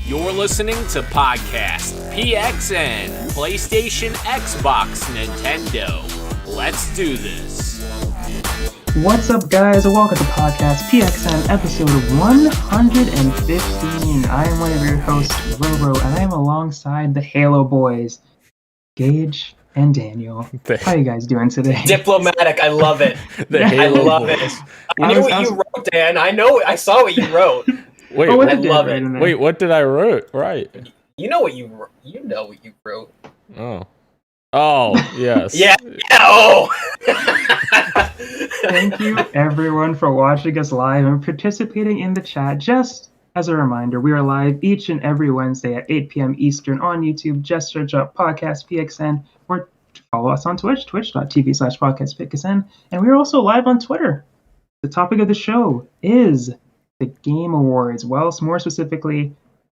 You're listening to Podcast PXN, PlayStation, Xbox, Nintendo. Let's do this. What's up, guys? Welcome to Podcast PXN, episode 115. I am one of your hosts, Robo, and I am alongside the Halo boys, Gage and Daniel. How are you guys doing today? Diplomatic, I love it. I love it. I knew what you wrote, Dan. I saw what you wrote. Wait, I love it. Wait, what did I wrote? Right. You know what you wrote. You know what you wrote. Oh, yes. Yeah. Oh. Thank you, everyone, for watching us live and participating in the chat. Just as a reminder, we are live each and every Wednesday at 8 p.m. Eastern on YouTube. Just search up Podcast PXN or follow us on Twitch, twitch.tv/podcastpxn. And we are also live on Twitter. The topic of the show is the Game Awards. Well, more specifically,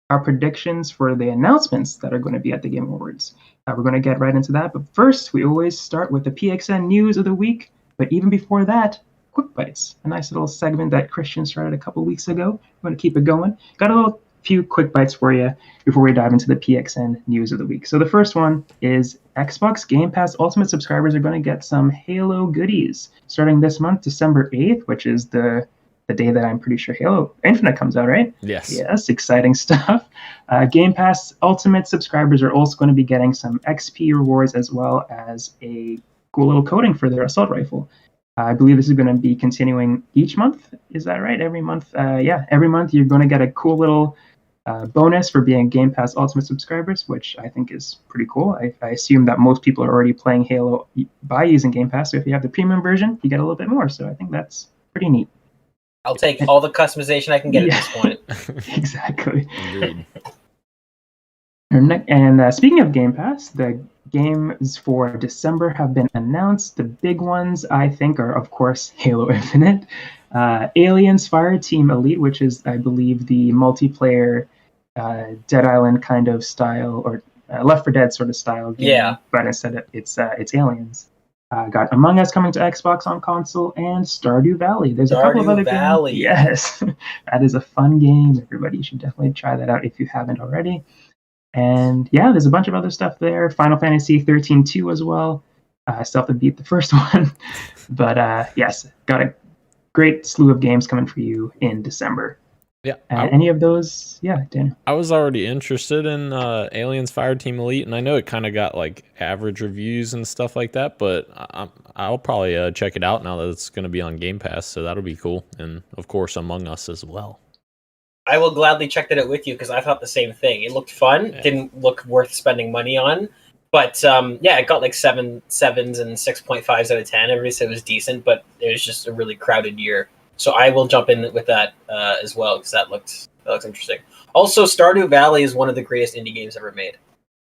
our predictions for the announcements that are going to be at the Game Awards. We're going to get right into that. But first, we always start with the PXN news of the week. But even before that, Quick Bites, a nice little segment that Christian started a couple weeks ago. We're going to keep it going. Got a few quick bites for you before we dive into the PXN news of the week. So the first one is Xbox Game Pass Ultimate subscribers are going to get some Halo goodies starting this month, December 8th, which is the day that I'm pretty sure Halo Infinite comes out, right? Yes. Yes, exciting stuff. Game Pass Ultimate subscribers are also going to be getting some XP rewards as well as a cool little coating for their assault rifle. I believe this is going to be continuing each month. Is that right? Every month? Every month you're going to get a cool little bonus for being Game Pass Ultimate subscribers, which I think is pretty cool. I assume that most people are already playing Halo by using Game Pass, so if you have the premium version, you get a little bit more. So I think that's pretty neat. I'll take all the customization I can get at this point. Exactly. Agreed. And speaking of Game Pass, the games for December have been announced. The big ones, I think, are, of course, Halo Infinite, Aliens Fireteam Elite, which is, I believe, the multiplayer Dead Island kind of style, or Left 4 Dead sort of style game. Yeah. But instead, it's Aliens. Got Among Us coming to Xbox on console, and Stardew Valley. There's a couple of other games. Yes, that is a fun game. Everybody should definitely try that out if you haven't already. And yeah, there's a bunch of other stuff there. Final Fantasy 13-2 as well. I still have to beat the first one. But yes, got a great slew of games coming for you in December. Yeah. Any of those? Yeah, Daniel. I was already interested in Aliens Fireteam Elite, and I know it kind of got like average reviews and stuff like that, but I'll probably check it out now that it's going to be on Game Pass, so that'll be cool. And of course, Among Us as well. I will gladly check that out with you because I thought the same thing. It looked fun. Yeah. Didn't look worth spending money on. But it got like 7.7s and 6.5s out of 10. Everybody said it was decent, but it was just a really crowded year. So I will jump in with that as well because that looks interesting. Also, Stardew Valley is one of the greatest indie games ever made.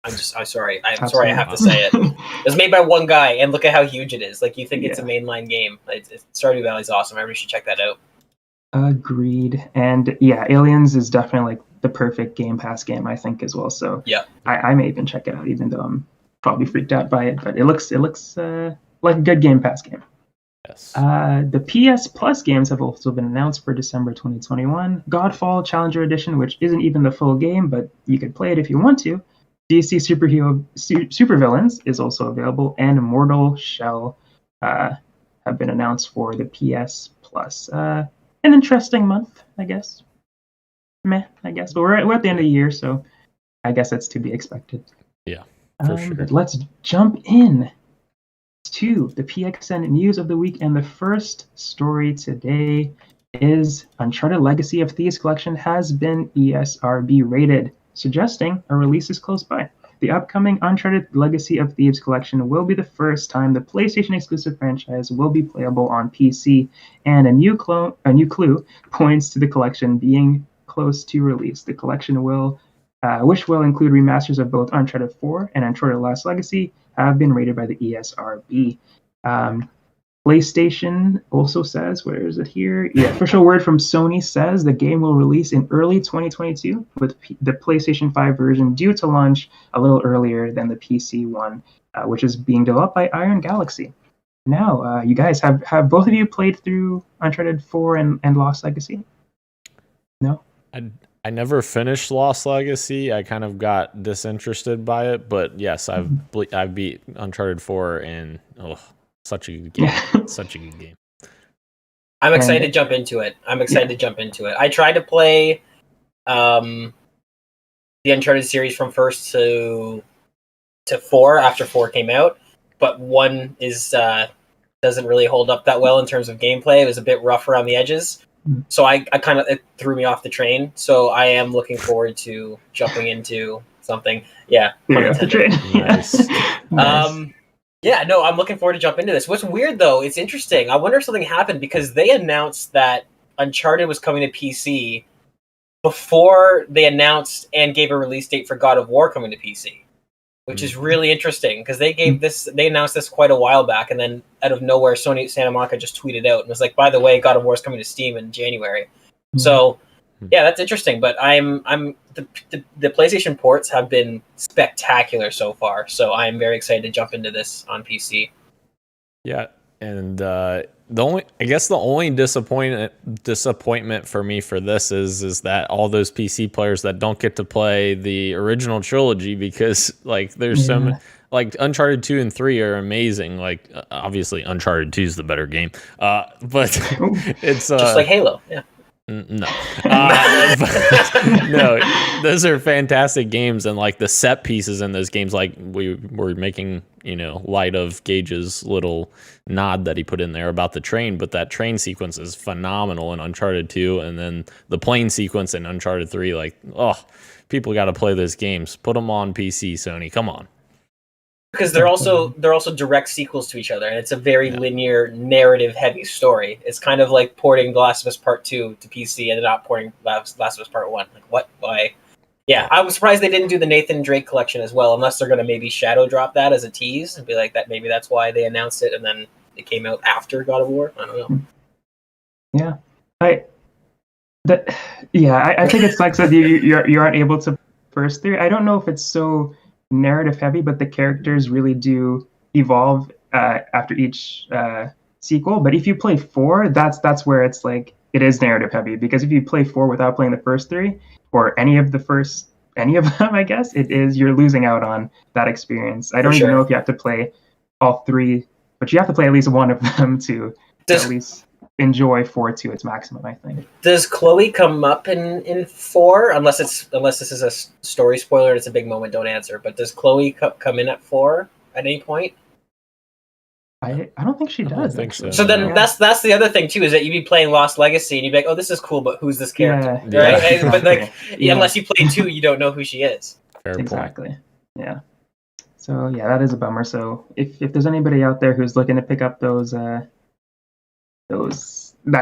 I'm sorry. I'm sorry I have to say it. It was made by one guy, and look at how huge it is. Like, you think it's a mainline game. Stardew Valley is awesome. Everybody should check that out. Agreed. And yeah, Aliens is definitely like the perfect Game Pass game, I think, as well. So yeah, I may even check it out, even though I'm probably freaked out by it. But it looks like a good Game Pass game. Yes. The PS Plus games have also been announced for December 2021. Godfall Challenger Edition, which isn't even the full game, but you could play it if you want to. DC Supervillains is also available, and Mortal Shell have been announced for the PS Plus. An interesting month, I guess. But we're at the end of the year, so I guess that's to be expected. Yeah, for sure. But let's jump in to the PXN news of the week, and the first story today is Uncharted Legacy of Thieves Collection has been ESRB rated, suggesting a release is close by. The upcoming Uncharted Legacy of Thieves Collection will be the first time the PlayStation exclusive franchise will be playable on PC, and a new clue points to the collection being close to release. The collection which will include remasters of both Uncharted 4 and Uncharted Lost Legacy, have been rated by the ESRB. PlayStation also says, where is it here? Yeah, official word from Sony says the game will release in early 2022, with the PlayStation 5 version due to launch a little earlier than the PC one, which is being developed by Iron Galaxy. Now, you guys, have both of you played through Uncharted 4 and Lost Legacy? No? I never finished Lost Legacy. I kind of got disinterested by it, but yes, I've beat Uncharted 4, and such a good game. Such a good game. I'm excited to jump into it. I tried to play the Uncharted series from first to 4 after 4 came out, but 1 is doesn't really hold up that well in terms of gameplay. It was a bit rough around the edges. So I kind of, it threw me off the train. So I am looking forward to jumping into something. Yeah. The train. Nice. Nice. Yeah, no, I'm looking forward to jump into this. What's weird though, it's interesting. I wonder if something happened because they announced that Uncharted was coming to PC before they announced and gave a release date for God of War coming to PC. Which is really interesting because they announced this quite a while back, and then out of nowhere, Sony Santa Monica just tweeted out and was like, "By the way, God of War is coming to Steam in January." So, yeah, that's interesting. But the PlayStation ports have been spectacular so far, so I am very excited to jump into this on PC. Yeah, and the only disappointment for me for this is that all those PC players that don't get to play the original trilogy, because like there's so many, like Uncharted 2 and 3 are amazing. Like obviously Uncharted 2 is the better game, but it's just like Halo. Yeah. No, no, those are fantastic games, and like the set pieces in those games, like we were making, light of Gage's little nod that he put in there about the train, but that train sequence is phenomenal in Uncharted 2, and then the plane sequence in Uncharted 3. Like, people got to play those games. Put them on PC, Sony. Come on. Because they're also direct sequels to each other, and it's a very linear, narrative-heavy story. It's kind of like porting The Last of Us Part 2 to PC and not porting Last of Us Part 1. Like, what? Why? Yeah, I was surprised they didn't do the Nathan Drake collection as well, unless they're going to maybe shadow drop that as a tease and be like that. Maybe that's why they announced it, and then it came out after God of War. I don't know. Yeah, I think it sucks that you aren't able to first 3. I don't know if it's so narrative heavy, but the characters really do evolve after each sequel. But if you play 4, that's where it's like it is narrative heavy, because if you play 4 without playing the first 3 or any of them, I guess you're losing out on that experience. I don't even know if you have to play all 3, but you have to play at least one of them to at least enjoy 4 to its maximum, I think. Does Chloe come up in 4? Unless this is a story spoiler and it's a big moment, don't answer. But does Chloe come in at 4 at any point? I don't think she does. I don't think so. So then that's the other thing too, is that you'd be playing Lost Legacy and you'd be like, oh, this is cool, but who's this character? Yeah, right? Exactly. But like, unless you play 2, you don't know who she is. Fair exactly. point. Yeah. So yeah, that is a bummer. So if there's anybody out there who's looking to pick up that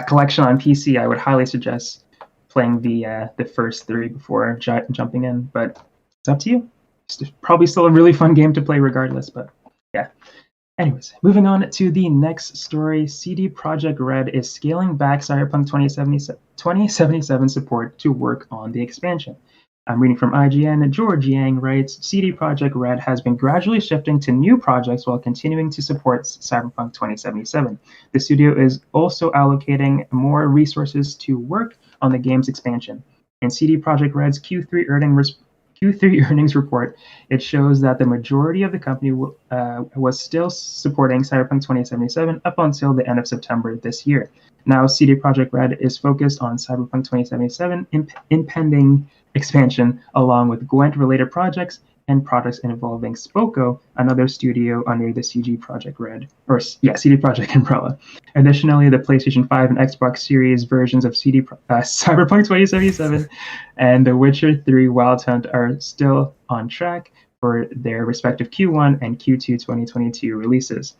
collection on PC, I would highly suggest playing the first 3 before jumping in. But it's up to you. It's probably still a really fun game to play regardless. But yeah. Anyways, moving on to the next story. CD Projekt Red is scaling back Cyberpunk 2077 support to work on the expansion. I'm reading from IGN. George Yang writes, CD Projekt Red has been gradually shifting to new projects while continuing to support Cyberpunk 2077. The studio is also allocating more resources to work on the game's expansion. In CD Projekt Red's Q3 earnings report, it shows that the majority of the company was still supporting Cyberpunk 2077 up until the end of September this year. Now, CD Projekt Red is focused on Cyberpunk 2077 impending expansion, along with Gwent-related projects and products involving Spoko, another studio under the CD Projekt umbrella. Additionally, the PlayStation 5 and Xbox Series versions of Cyberpunk 2077 and The Witcher 3 Wild Hunt are still on track for their respective Q1 and Q2 2022 releases.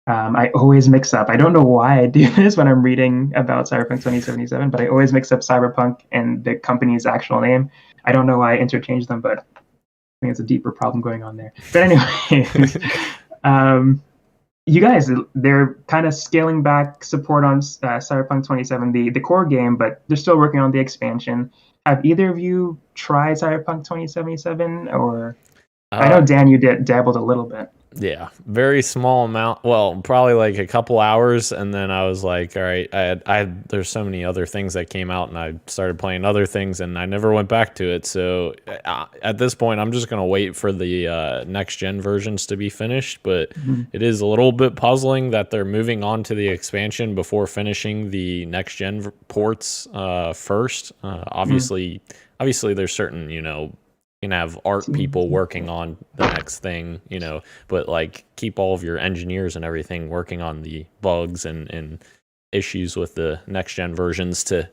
I always mix up. I don't know why I do this when I'm reading about Cyberpunk 2077, but I always mix up Cyberpunk and the company's actual name. I don't know why I interchange them, but I think it's a deeper problem going on there. But anyway, you guys, they're kind of scaling back support on Cyberpunk 2077, the core game, but they're still working on the expansion. Have either of you tried Cyberpunk 2077? Or I know, Dan, you dabbled a little bit. Yeah, very small amount. Well, probably like a couple hours, and then I was like, all right, there's so many other things that came out, and I started playing other things, and I never went back to it. So at this point, I'm just gonna wait for the next gen versions to be finished. But it is a little bit puzzling that they're moving on to the expansion before finishing the next gen ports first. Obviously, there's certain you can have art people working on the next thing, but like keep all of your engineers and everything working on the bugs and issues with the next gen versions to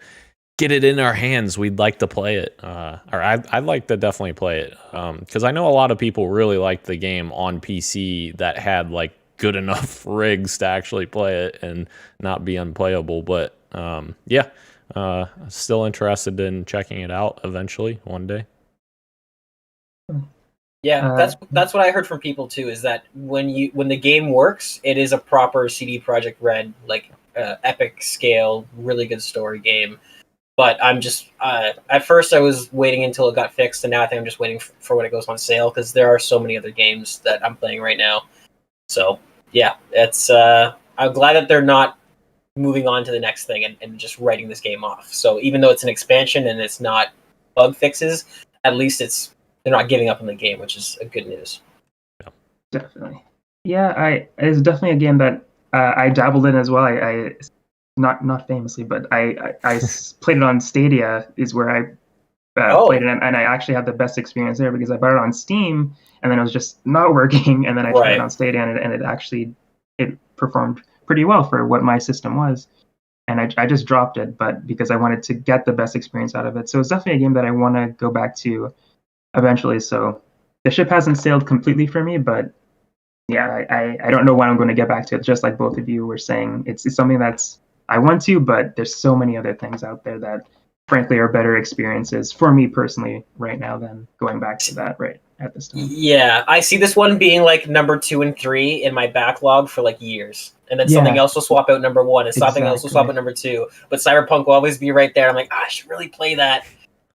get it in our hands. We'd like to play it, or I'd like to definitely play it, because I know a lot of people really liked the game on PC that had like good enough rigs to actually play it and not be unplayable. But still interested in checking it out eventually one day. Yeah, that's what I heard from people too. Is that when the game works, it is a proper CD Projekt Red like epic scale, really good story game. But I'm just at first I was waiting until it got fixed, and now I think I'm just waiting for when it goes on sale because there are so many other games that I'm playing right now. So yeah, it's I'm glad that they're not moving on to the next thing and just writing this game off. So even though it's an expansion and it's not bug fixes, at least they're not giving up on the game, which is a good news. Definitely. Yeah, it's definitely a game that I dabbled in as well. I not famously, but I played it on Stadia is where I played it, and I actually had the best experience there because I bought it on Steam, and then it was just not working, and then I tried it on Stadia, and it actually performed pretty well for what my system was. And I just dropped it, but because I wanted to get the best experience out of it. So it's definitely a game that I want to go back to eventually. So the ship hasn't sailed completely for me, but yeah, I don't know when I'm going to get back to it. Just like both of you were saying, it's something that's I want to, but there's so many other things out there that frankly are better experiences for me personally right now than going back to that right at this time. Yeah, I see this one being like number 2 and 3 in my backlog for like years. And then something else will swap out number 1 and something else will swap out number 2. But Cyberpunk will always be right there. I'm like, I should really play that.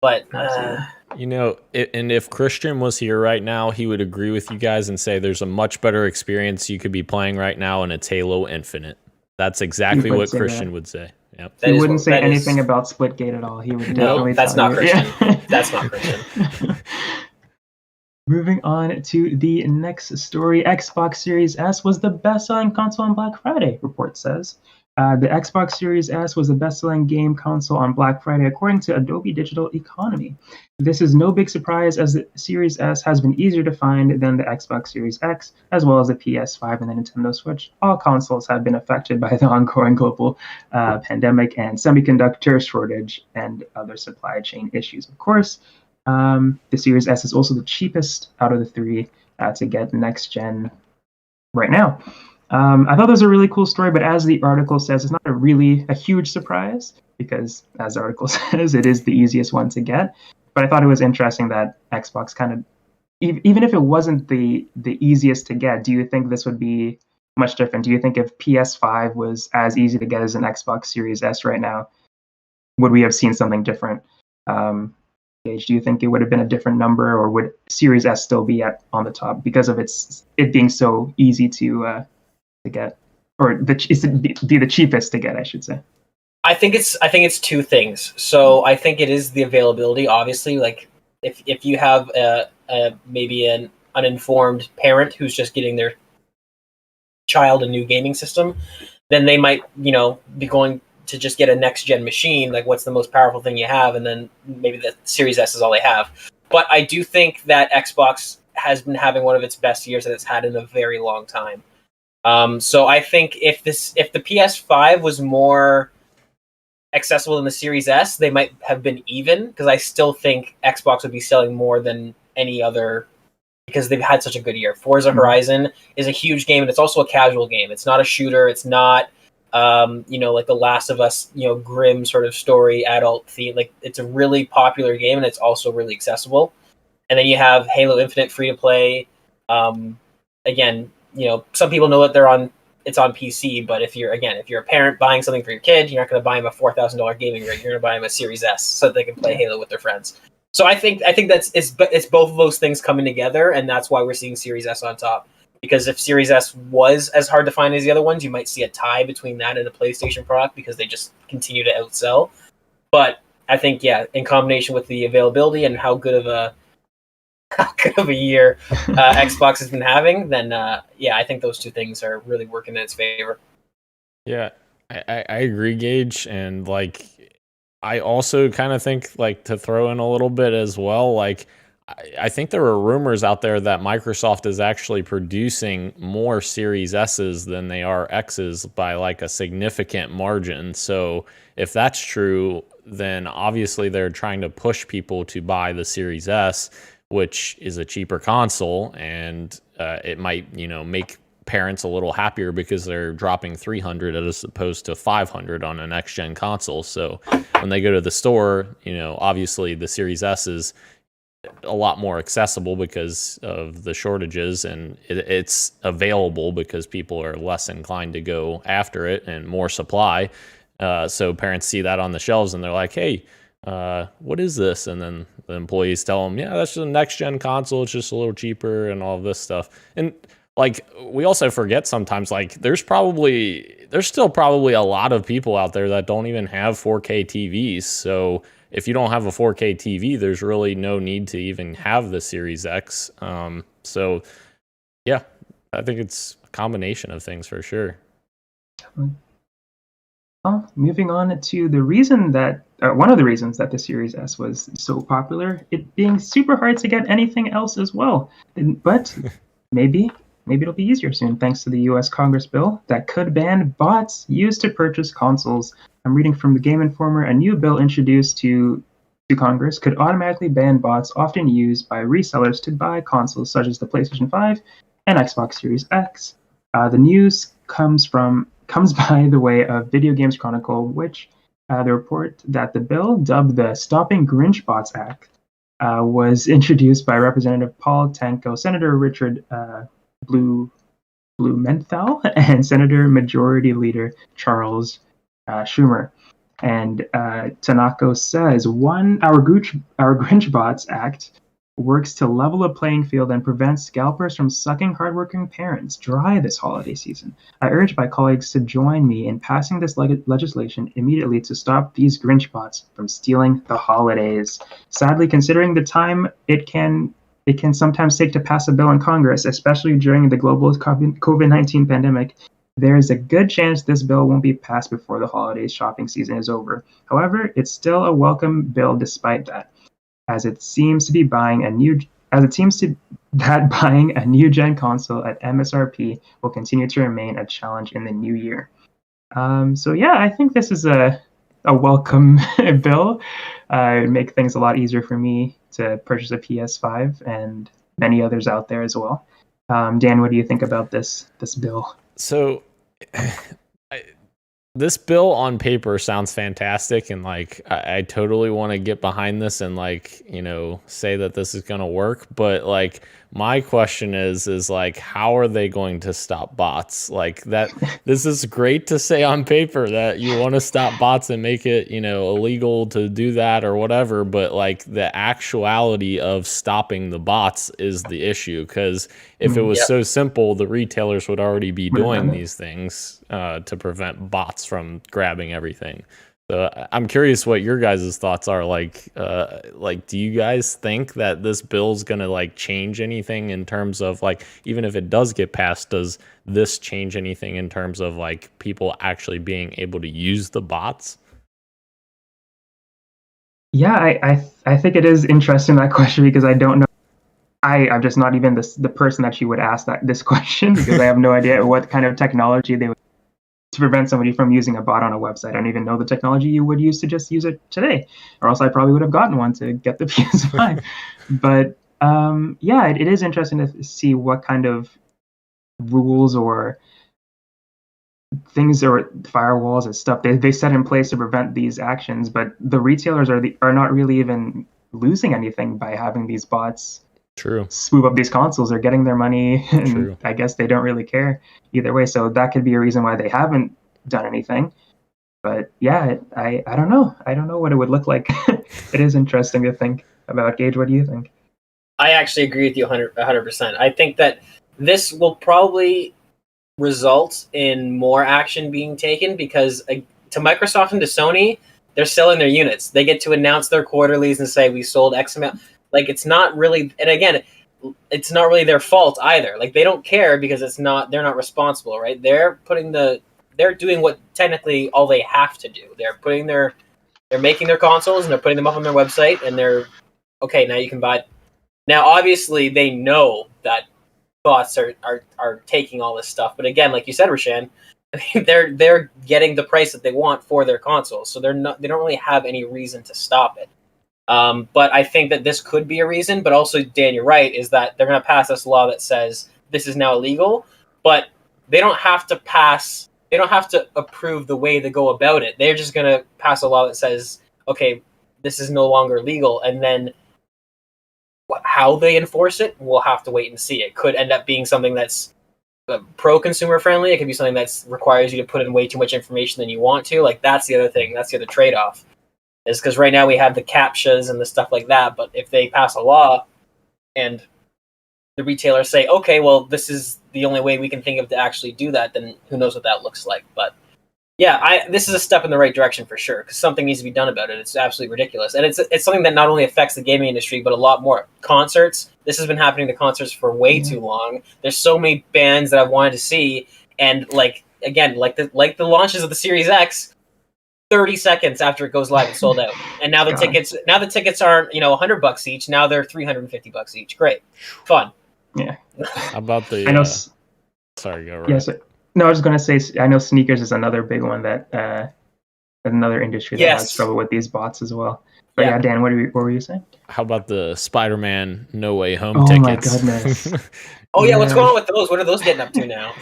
But and if Christian was here right now, he would agree with you guys and say there's a much better experience you could be playing right now, and it's Halo Infinite. That's exactly what Christian would say. Yep. He wouldn't say anything about Splitgate at all. He would definitely that's tell not you. Christian. Yeah. That's not Christian. Moving on to the next story, Xbox Series S was the best-selling console on Black Friday, report says. The Xbox Series S was the best-selling game console on Black Friday, according to Adobe Digital Economy. This is no big surprise, as the Series S has been easier to find than the Xbox Series X, as well as the PS5 and the Nintendo Switch. All consoles have been affected by the ongoing global pandemic and semiconductor shortage and other supply chain issues, of course. The Series S is also the cheapest out of the three to get next gen right now. I thought that was a really cool story, but as the article says, it's not a huge surprise because, as the article says, it is the easiest one to get. But I thought it was interesting that Xbox kind of, even if it wasn't the easiest to get, do you think this would be much different? Do you think if PS5 was as easy to get as an Xbox Series S right now, would we have seen something different? Gage, do you think it would have been a different number, or would Series S still be on the top because of it being so easy to get, or be the cheapest to get, I should say? I think it's two things. So I think it is the availability. Obviously, like if you have maybe an uninformed parent who's just getting their child a new gaming system, then they might be going to just get a next gen machine. Like, what's the most powerful thing you have, and then maybe the Series S is all they have. But I do think that Xbox has been having one of its best years that it's had in a very long time. So I think if the PS5 was more accessible than the Series S, they might have been even, because I still think Xbox would be selling more than any other because they've had such a good year. Forza Horizon is a huge game, and it's also a casual game. It's not a shooter. It's not like The Last of Us, grim sort of story, adult theme. Like, it's a really popular game, and it's also really accessible. And then you have Halo Infinite free to play. Again, some people know that it's on PC, but if you're a parent buying something for your kid, you're not going to buy him a $4,000 gaming rig. You're going to buy him a Series S so that they can play Halo with their friends. So I think it's both of those things coming together, and that's why we're seeing Series S on top. Because if Series S was as hard to find as the other ones, you might see a tie between that and a PlayStation product because they just continue to outsell. But I think, yeah, in combination with the availability and how good of a year Xbox has been having, then yeah, I think those two things are really working in its favor. Yeah, I agree, Gage, and like I also kind of think like to throw in a little bit as well, like I think there were rumors out there that Microsoft is actually producing more Series S's than they are X's by like a significant margin. So if that's true, then obviously they're trying to push people to buy the Series S, which is a cheaper console, and it might, make parents a little happier because they're dropping $300 as opposed to $500 on a next gen console. So when they go to the store, obviously the Series S is a lot more accessible because of the shortages, and it's available because people are less inclined to go after it and more supply. So parents see that on the shelves and they're like, hey, what is this? And then the employees tell them, yeah, that's just a next gen console. It's just a little cheaper and all of this stuff. And like, we also forget sometimes, like there's still probably a lot of people out there that don't even have 4K TVs. So if you don't have a 4K TV, there's really no need to even have the Series X. So yeah, I think it's a combination of things for sure. Well, moving on to the reason that one of the reasons that the Series S was so popular, it being super hard to get anything else as well. But maybe it'll be easier soon thanks to the US Congress bill that could ban bots used to purchase consoles. I'm reading from the Game Informer, a new bill introduced to Congress could automatically ban bots often used by resellers to buy consoles such as the PlayStation 5 and Xbox Series X. The news comes by the way of Video Games Chronicle, which the report that the bill, dubbed the Stopping Grinch Bots Act, was introduced by Representative Paul Tanko, Senator Richard Blumenthal, and Senator Majority Leader Charles Schumer. And Tanako says, our Grinch Bots Act works to level a playing field and prevent scalpers from sucking hardworking parents dry this holiday season. I urge my colleagues to join me in passing this legislation immediately to stop these Grinch bots from stealing the holidays. Sadly, considering the time it can sometimes take to pass a bill in Congress, especially during the global COVID-19 pandemic, there is a good chance this bill won't be passed before the holiday shopping season is over. However, it's still a welcome bill despite that, as it seems that buying a new gen console at MSRP will continue to remain a challenge in the new year. So yeah, I think this is a welcome bill. It would make things a lot easier for me to purchase a PS5 and many others out there as well. Dan, what do you think about this bill? So this bill on paper sounds fantastic, and like I totally want to get behind this and like, say that this is going to work, but like my question is like, how are they going to stop bots? Like that this is great to say on paper that you want to stop bots and make it, illegal to do that or whatever, but like the actuality of stopping the bots is the issue, because if it was so simple, the retailers would already be doing these things to prevent bots from grabbing everything. So I'm curious what your guys' thoughts are. Like, do you guys think that this bill's gonna like change anything in terms of like, even if it does get passed, does this change anything in terms of like people actually being able to use the bots? Yeah, I think it is interesting, that question, because I don't know. I'm just not even the person that you would ask this question, because I have no idea what kind of technology they would to prevent somebody from using a bot on a website. I don't even know the technology you would use to just use it today, or else I probably would have gotten one to get the PS5. But yeah, it is interesting to see what kind of rules or things or firewalls and stuff they set in place to prevent these actions. But the retailers are not really even losing anything by having these bots swoop up these consoles. They're getting their money, and I guess they don't really care either way. So that could be a reason why they haven't done anything. But yeah, I don't know. I don't know what it would look like. It is interesting to think about. Gage, what do you think? I actually agree with you 100%. I think that this will probably result in more action being taken because to Microsoft and to Sony, they're selling their units. They get to announce their quarterlies and say we sold X amount. Like it's not really, and again, it's not really their fault either. Like they don't care because they're not responsible, right? They're doing what technically all they have to do. They're making their consoles and they're putting them up on their website and they're okay. Now you can buy. Now obviously they know that bots are taking all this stuff, but again, like you said, Rashan, they're getting the price that they want for their consoles, so they don't really have any reason to stop it. But I think that this could be a reason. But also, Dan, you're right, is that they're going to pass this law that says this is now illegal, but they don't have to approve the way they go about it. They're just going to pass a law that says, okay, this is no longer legal, and then how they enforce it, we'll have to wait and see. It could end up being something that's pro-consumer friendly. It could be something that requires you to put in way too much information than you want to. Like, that's the other thing. That's the other trade-off. Is because right now we have the CAPTCHAs and the stuff like that, but if they pass a law and the retailers say, okay, well, this is the only way we can think of to actually do that, then who knows what that looks like. But yeah, this is a step in the right direction for sure, because something needs to be done about it. It's absolutely ridiculous. And it's something that not only affects the gaming industry, but a lot more. Concerts, this has been happening to concerts for way too long. There's so many bands that I've wanted to see, and like the launches of the Series X, 30 seconds after it goes live, it's sold out. And now the tickets aren't, $100 each. Now they're $350 each. Great. Fun. Yeah. How about the I know sorry, go right. Yes. No, I was going to say, I know sneakers is another big one that another industry that has trouble with these bots as well. But yeah, Dan, what were you saying? How about the Spider-Man No Way Home tickets? Oh my goodness. Oh yeah, what's going on with those? What are those getting up to now?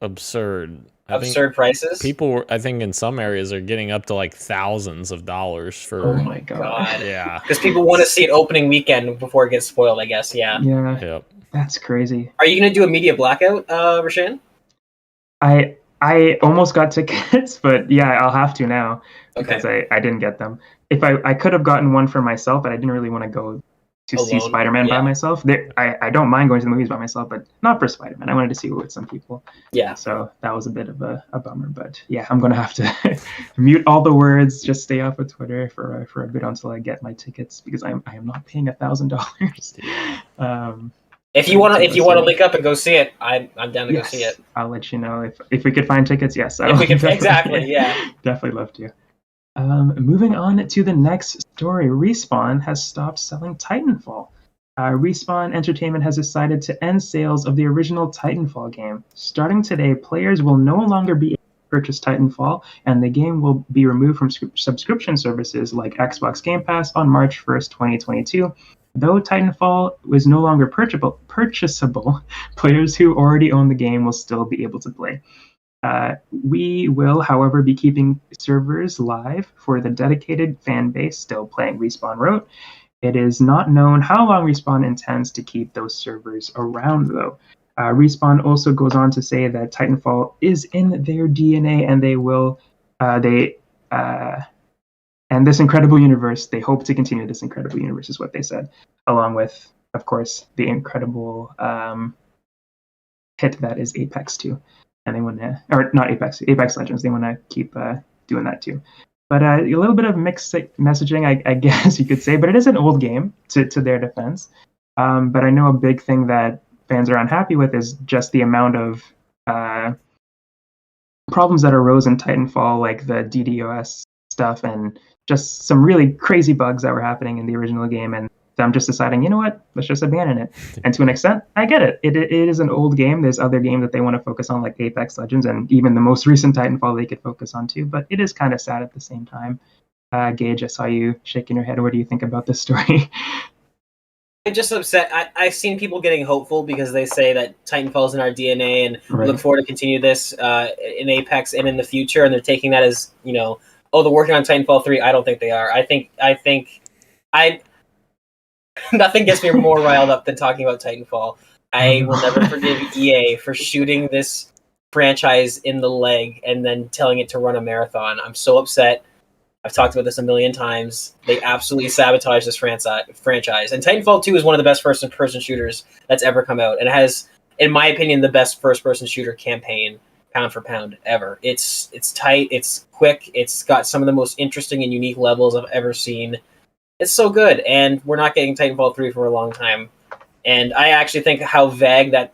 Absurd. Absurd prices. People, I think, in some areas are getting up to like thousands of dollars for. Oh my god! Yeah, because people want to see it opening weekend before it gets spoiled. I guess. Yeah. Yeah. Yep. That's crazy. Are you gonna do a media blackout, Rashan? I almost got tickets, but yeah, I'll have to now because Okay. I didn't get them. If I could have gotten one for myself, but I didn't really want to go to see Alone? Spider-Man by Yeah. myself. I don't mind going to the movies by myself, but not for Spider-Man. I wanted to see it with some people. Yeah. So that was a bit of a bummer. But yeah, I'm going to have to mute all the words, just stay off of Twitter for a bit until I get my tickets because I am not paying $1,000. If you want to link up and go see it, I'm down to go see it. I'll let you know if we could find tickets. Yes, If we could, exactly. Yeah. Definitely love to. Moving on to the next story, Respawn has stopped selling Titanfall. Respawn Entertainment has decided to end sales of the original Titanfall game. Starting today, players will no longer be able to purchase Titanfall, and the game will be removed from subscription services like Xbox Game Pass on March 1st, 2022. Though Titanfall is no longer purchasable, players who already own the game will still be able to play. We will, however, be keeping servers live for the dedicated fan base still playing, Respawn wrote. It is not known how long Respawn intends to keep those servers around, though. Respawn also goes on to say that Titanfall is in their DNA, and and this incredible universe, they hope to continue this incredible universe, is what they said, along with, of course, the incredible hit that is Apex 2. And they want to, or not Apex Legends, they want to keep doing that too. But a little bit of mixed messaging, I guess you could say, but it is an old game to their defense. But I know a big thing that fans are unhappy with is just the amount of problems that arose in Titanfall, like the DDoS stuff and just some really crazy bugs that were happening in the original game. And I'm just deciding, you know what, let's just abandon it. And to an extent, I get it. It is an old game. There's other games that they want to focus on, like Apex Legends, and even the most recent Titanfall they could focus on too. But it is kind of sad at the same time. Gage, I saw you shaking your head. What do you think about this story? I'm just upset. I've seen people getting hopeful because they say that Titanfall's in our DNA and look forward to continue this in Apex and in the future. And they're taking that as, they're working on Titanfall 3. I don't think they are. I think nothing gets me more riled up than talking about Titanfall. I will never forgive EA for shooting this franchise in the leg and then telling it to run a marathon. I'm so upset. I've talked about this a million times. They absolutely sabotaged this franchise. And Titanfall 2 is one of the best first-person shooters that's ever come out. And it has in my opinion, the best first-person shooter campaign, pound for pound, ever. It's tight, it's quick, it's got some of the most interesting and unique levels I've ever seen. It's so good, and we're not getting Titanfall 3 for a long time. And I actually think how vague that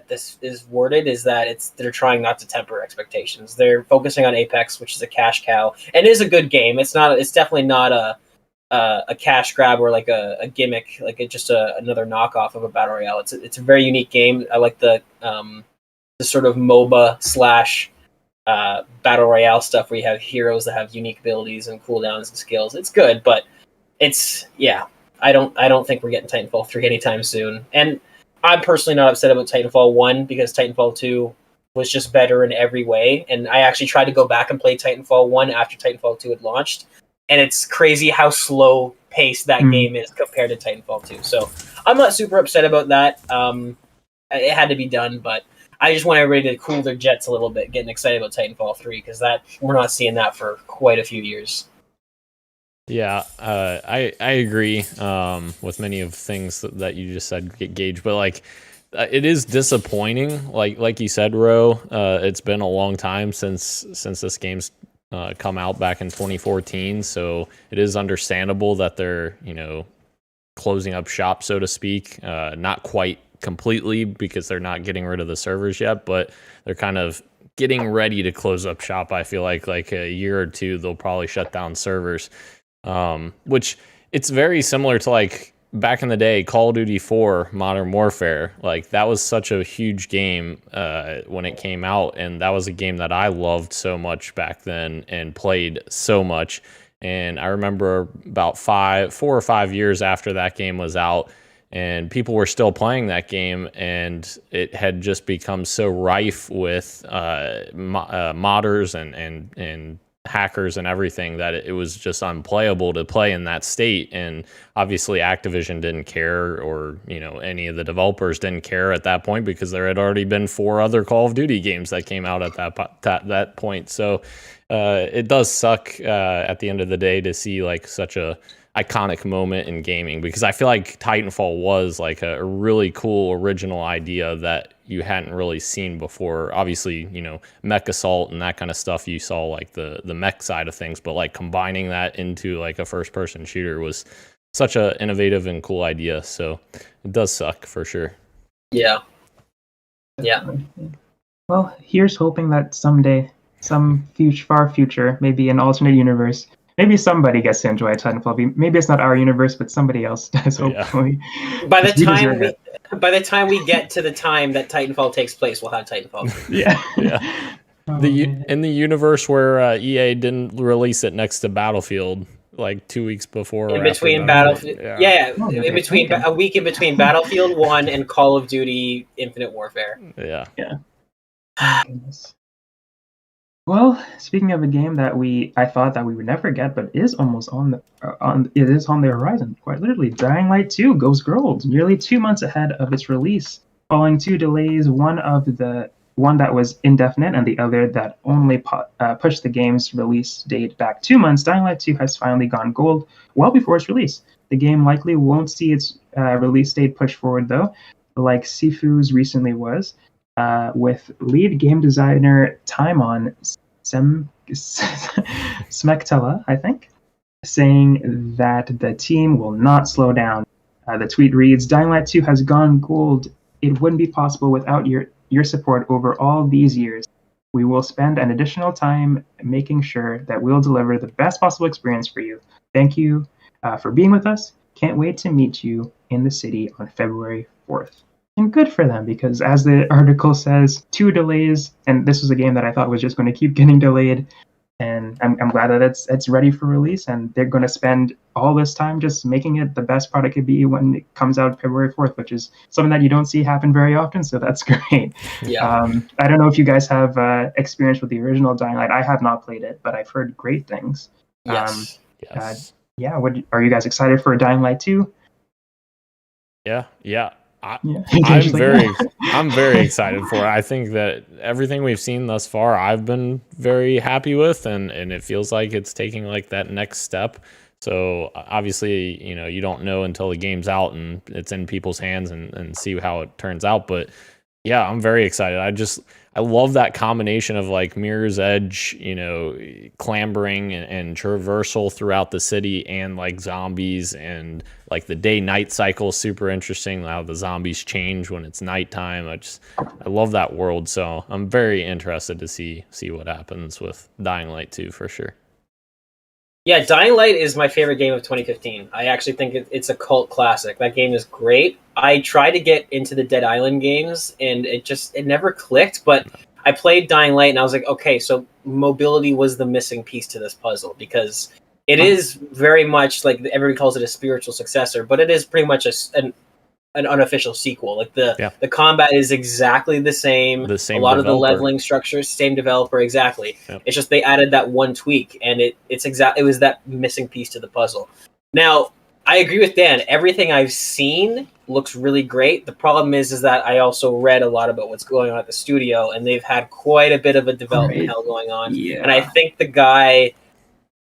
this is worded is that they're trying not to temper expectations. They're focusing on Apex, which is a cash cow, and it is a good game. It's definitely not a cash grab or like a gimmick, like just another knockoff of a battle royale. It's a very unique game. I like the sort of MOBA slash battle royale stuff where you have heroes that have unique abilities and cooldowns and skills. It's good, but I don't think we're getting Titanfall 3 anytime soon. And I'm personally not upset about Titanfall 1 because Titanfall 2 was just better in every way. And I actually tried to go back and play Titanfall 1 after Titanfall 2 had launched. And it's crazy how slow paced that game is compared to Titanfall 2. So I'm not super upset about that. It had to be done, but I just want everybody to cool their jets a little bit, getting excited about Titanfall 3 because we're not seeing that for quite a few years. Yeah, I agree with many of things that you just said, Gage. But like, it is disappointing. Like you said, Ro. It's been a long time since this game's come out back in 2014. So it is understandable that they're closing up shop, so to speak. Not quite completely because they're not getting rid of the servers yet, but they're kind of getting ready to close up shop. I feel like a year or two they'll probably shut down servers. Which it's very similar to like back in the day, Call of Duty 4 Modern Warfare. Like that was such a huge game when it came out, and that was a game that I loved so much back then and played so much. And I remember about 4 or 5 years after that game was out, and people were still playing that game, and it had just become so rife with modders and hackers and everything that it was just unplayable to play in that state. And obviously Activision didn't care, or any of the developers didn't care at that point because there had already been 4 other Call of Duty games that came out at that point. So it does suck at the end of the day to see like such a iconic moment in gaming, because I feel like Titanfall was like a really cool original idea that you hadn't really seen before. Obviously, mech assault and that kind of stuff, you saw like the mech side of things, but like combining that into like a first person shooter was such a innovative and cool idea. So it does suck for sure. Yeah. Well, here's hoping that someday, some far future, maybe an alternate universe, maybe somebody gets to enjoy Titanfall. Maybe it's not our universe, but somebody else does, hopefully. Yeah. By the time we get to the time that Titanfall takes place, we'll have Titanfall 3. Yeah. In the universe where EA didn't release it next to Battlefield like 2 weeks before. In between Battlefield. In between a week in between Battlefield 1 and Call of Duty Infinite Warfare. Yeah. Well, speaking of a game that I thought that we would never get, but is almost on the horizon, quite literally, Dying Light 2 goes gold, nearly 2 months ahead of its release, following 2 delays, one that was indefinite and the other that only pushed the game's release date back 2 months. Dying Light 2 has finally gone gold well before its release. The game likely won't see its release date pushed forward, though, like Sifu's recently was. With lead game designer Timon Smektela, I think, saying that the team will not slow down. The tweet reads, "Dying Light 2 has gone gold. It wouldn't be possible without your support over all these years. We will spend an additional time making sure that we'll deliver the best possible experience for you. Thank you for being with us. Can't wait to meet you in the city on February 4th. And good for them, because as the article says, 2 delays, and this was a game that I thought was just going to keep getting delayed. And I'm glad that it's ready for release, and they're going to spend all this time just making it the best product could be when it comes out February 4th, which is something that you don't see happen very often, so that's great. Yeah. I don't know if you guys have experience with the original Dying Light. I have not played it, but I've heard great things. Yes. Are you guys excited for Dying Light 2? Yeah. I'm I'm very excited for it. I think that everything we've seen thus far, I've been very happy with, and it feels like it's taking like that next step. So obviously, you don't know until the game's out and it's in people's hands and see how it turns out. But Yeah, I'm very excited. I love that combination of like Mirror's Edge, clambering and traversal throughout the city, and like zombies, and like the day-night cycle is super interesting. How the zombies change when it's nighttime. I love that world. So I'm very interested to see what happens with Dying Light 2 for sure. Yeah, Dying Light is my favorite game of 2015. I actually think it's a cult classic. That game is great. I tried to get into the Dead Island games, and it never clicked, but I played Dying Light, and I was like, okay, so mobility was the missing piece to this puzzle, because it is very much like everybody calls it a spiritual successor, but it is pretty much an unofficial sequel. Like the combat is exactly the same. The same a lot developer. of the leveling structures, same developer, exactly. Yep. It's just they added that one tweak, and it was that missing piece to the puzzle. Now, I agree with Dan. Everything I've seen looks really great. The problem is that I also read a lot about what's going on at the studio, and they've had quite a bit of a development hell going on. Yeah. And I think the guy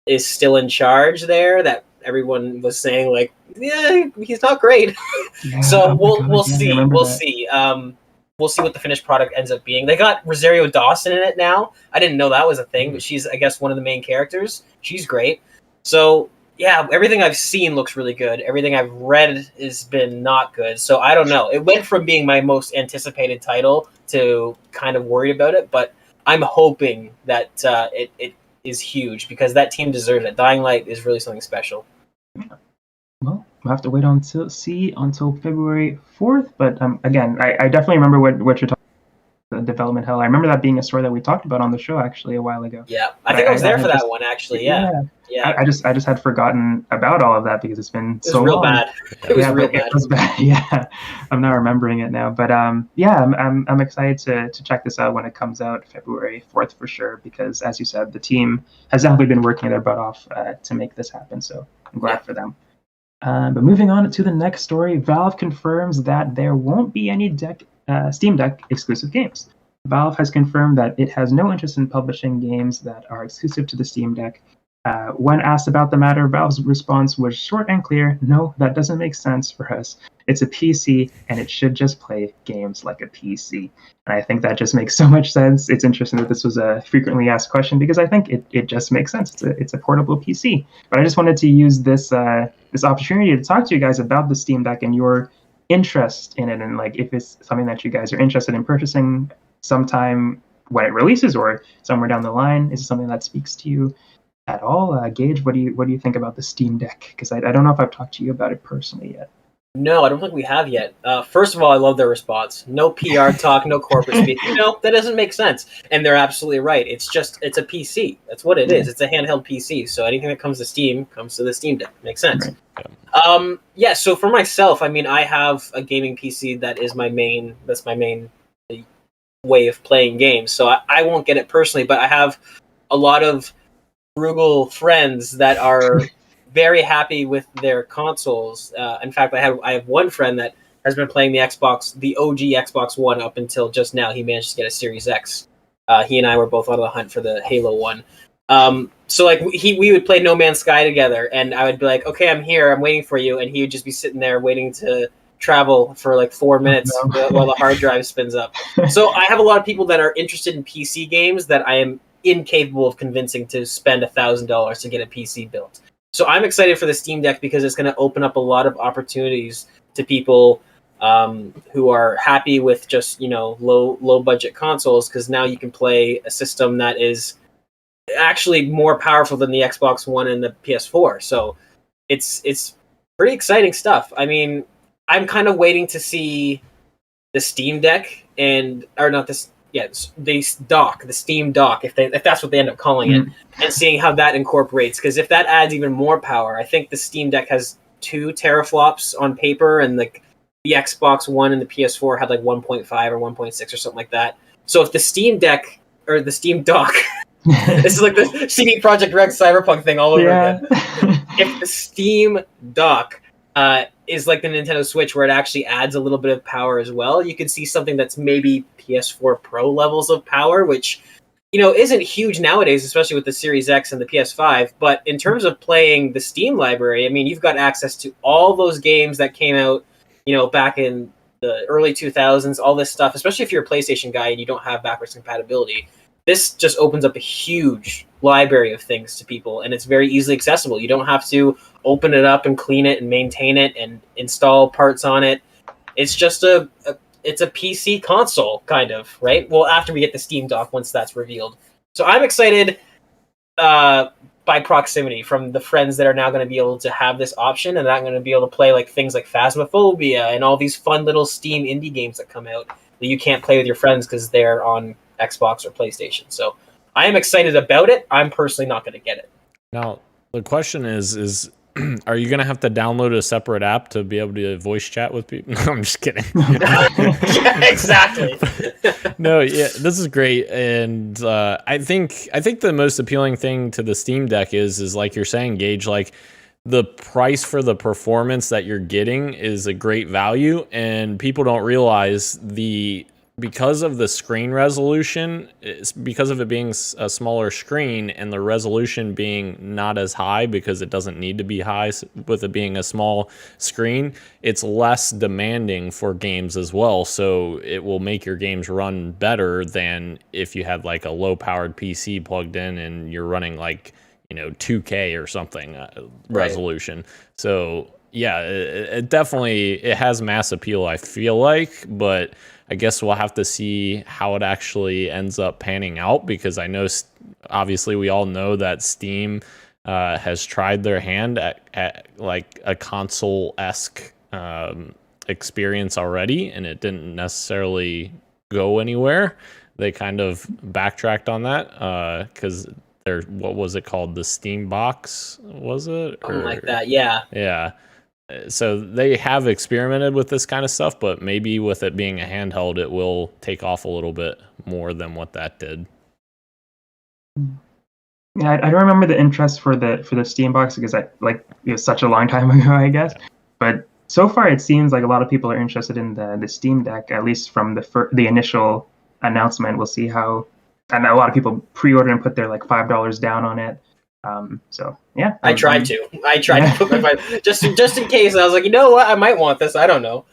is still in charge there. That everyone was saying, like, yeah, he's not great. Yeah, So oh my we'll God, yeah, I see. remember We'll that. see. We'll see what the finished product ends up being. They got Rosario Dawson in it now. I didn't know that was a thing, but she's, I guess, one of the main characters. She's great. So yeah, everything I've seen looks really good. Everything I've read has been not good. So I don't know. It went from being my most anticipated title to kind of worried about it, but I'm hoping that it is huge, because that team deserves it. Dying Light is really something special. Well, we'll have to wait until February 4th. But again, I definitely remember what you're talking about, the development hell. I remember that being a story that we talked about on the show actually a while ago. Yeah, I think I was there for that one actually. Yeah. I just had forgotten about all of that because it's been so It was real long. bad. It was real bad. It was bad. Yeah, I'm not remembering it now. But yeah, I'm excited to check this out when it comes out February 4th for sure, because as you said, the team has definitely been working their butt off to make this happen. So I'm glad for them. But moving on to the next story, Valve confirms that there won't be any Steam Deck exclusive games. Valve has confirmed that it has no interest in publishing games that are exclusive to the Steam Deck. When asked about the matter, Valve's response was short and clear: no, that doesn't make sense for us. It's a PC, and it should just play games like a PC. And I think that just makes so much sense. It's interesting that this was a frequently asked question, because I think it just makes sense. It's a portable PC. But I just wanted to use this opportunity to talk to you guys about the Steam Deck and your interest in it, and like if it's something that you guys are interested in purchasing sometime when it releases or somewhere down the line. Is it something that speaks to you at all? Gage, what do you think about the Steam Deck? Because I don't know if I've talked to you about it personally yet. No, I don't think we have yet. First of all, I love their response. No PR talk, no corporate speak. That doesn't make sense. And they're absolutely right. It's a PC. That's what it is. It's a handheld PC. So anything that comes to Steam comes to the Steam Deck. Makes sense. Right. Yeah, so for myself, I mean, I have a gaming PC that's my main way of playing games. So I won't get it personally, but I have a lot of frugal friends that are very happy with their consoles. In fact, I have one friend that has been playing the OG Xbox One up until just now. He managed to get a Series X. He and I were both on the hunt for the Halo one. So like we would play No Man's Sky together, and I would be like, "Okay, I'm here. I'm waiting for you," and he would just be sitting there waiting to travel for like 4 minutes while the hard drive spins up. So I have a lot of people that are interested in PC games that I am incapable of convincing to spend $1,000 to get a PC built. So I'm excited for the Steam Deck because it's going to open up a lot of opportunities to people who are happy with just low budget consoles, because now you can play a system that is actually more powerful than the Xbox One and the PS4. So it's pretty exciting stuff. I mean, I'm kind of waiting to see the Steam Deck the Steam Dock, if that's what they end up calling it, and seeing how that incorporates. Because if that adds even more power, I think the Steam Deck has 2 teraflops on paper, and like the Xbox One and the PS4 had like 1.5 or 1.6 or something like that. So if the Steam Deck or the Steam Dock, this is like the CD Projekt Red Cyberpunk thing all over again. If the Steam Dock is like the Nintendo Switch, where it actually adds a little bit of power as well, you can see something that's maybe PS4 Pro levels of power, which isn't huge nowadays, especially with the Series X and the PS5. But in terms of playing the Steam library, I mean, you've got access to all those games that came out back in the early 2000s, all this stuff, especially if you're a PlayStation guy and you don't have backwards compatibility, this just opens up a huge library of things to people, and it's very easily accessible. You don't have to open it up and clean it and maintain it and install parts on it. It's just it's a PC console, kind of, right? Well, after we get the Steam Dock, once that's revealed. So I'm excited by proximity from the friends that are now going to be able to have this option, and I'm going to be able to play like things like Phasmophobia and all these fun little Steam indie games that come out that you can't play with your friends because they're on Xbox or PlayStation. So I am excited about it. I'm personally not going to get it. Now, the question is are you going to have to download a separate app to be able to voice chat with people? No, I'm just kidding. Yeah, exactly. No, yeah, this is great, and I think the most appealing thing to the Steam Deck is like you're saying, Gage, like the price for the performance that you're getting is a great value, and people don't realize because of the screen resolution, because of it being a smaller screen and the resolution being not as high because it doesn't need to be high with it being a small screen, it's less demanding for games as well. So it will make your games run better than if you had like a low powered PC plugged in and you're running like, 2K or something resolution. Right. So yeah, it definitely has mass appeal, I feel like, but I guess we'll have to see how it actually ends up panning out, because I know, obviously, we all know that Steam has tried their hand at like a console-esque experience already, and it didn't necessarily go anywhere. They kind of backtracked on that because what was it called? The Steam Box, was it? Something like that, yeah. Yeah. So they have experimented with this kind of stuff, but maybe with it being a handheld, it will take off a little bit more than what that did. Yeah, I don't remember the interest for the Steam Box because it was such a long time ago, I guess. Yeah. But so far, it seems like a lot of people are interested in the Steam Deck, at least from the initial announcement. We'll see how, and a lot of people pre-order and put their like $5 down on it. So yeah, I tried to put my just in case. I was like, you know what, I might want this. I don't know,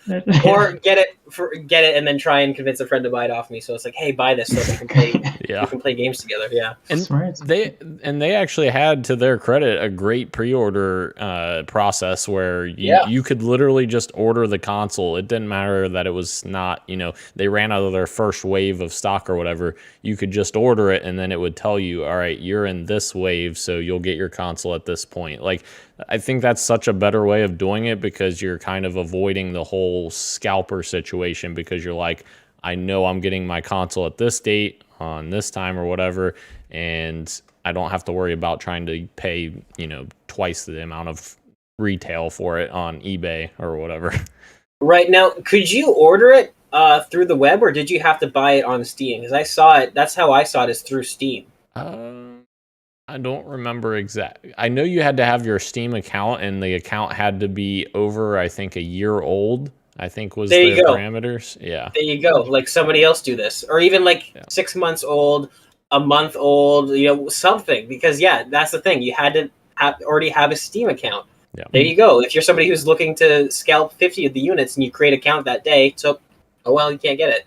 or get it, and then try and convince a friend to buy it off me. So it's like, hey, buy this so we can play. Yeah, we can play games together. Yeah, and smart. They actually had, to their credit, a great pre-order process where you could literally just order the console. It didn't matter that it was not, they ran out of their first wave of stock or whatever. You could just order it, and then it would tell you, all right, you're in this wave, so you'll get your console at this point. Like, I think that's such a better way of doing it, because you're kind of avoiding the whole scalper situation, because you're like, I know I'm getting my console at this date on this time or whatever, and I don't have to worry about trying to pay, twice the amount of retail for it on eBay or whatever. Right. Now, could you order it through the web, or did you have to buy it on Steam? Because I saw it, that's how I saw it, is through Steam. I don't remember exactly. I know you had to have your Steam account, and the account had to be over, I think, a year old, I think was the parameters. Yeah. There you go. Like somebody else do this. Or even 6 months old, a month old, something. Because, that's the thing. You had to already have a Steam account. Yeah. There you go. If you're somebody who's looking to scalp 50 of the units and you create an account that day, so, you can't get it.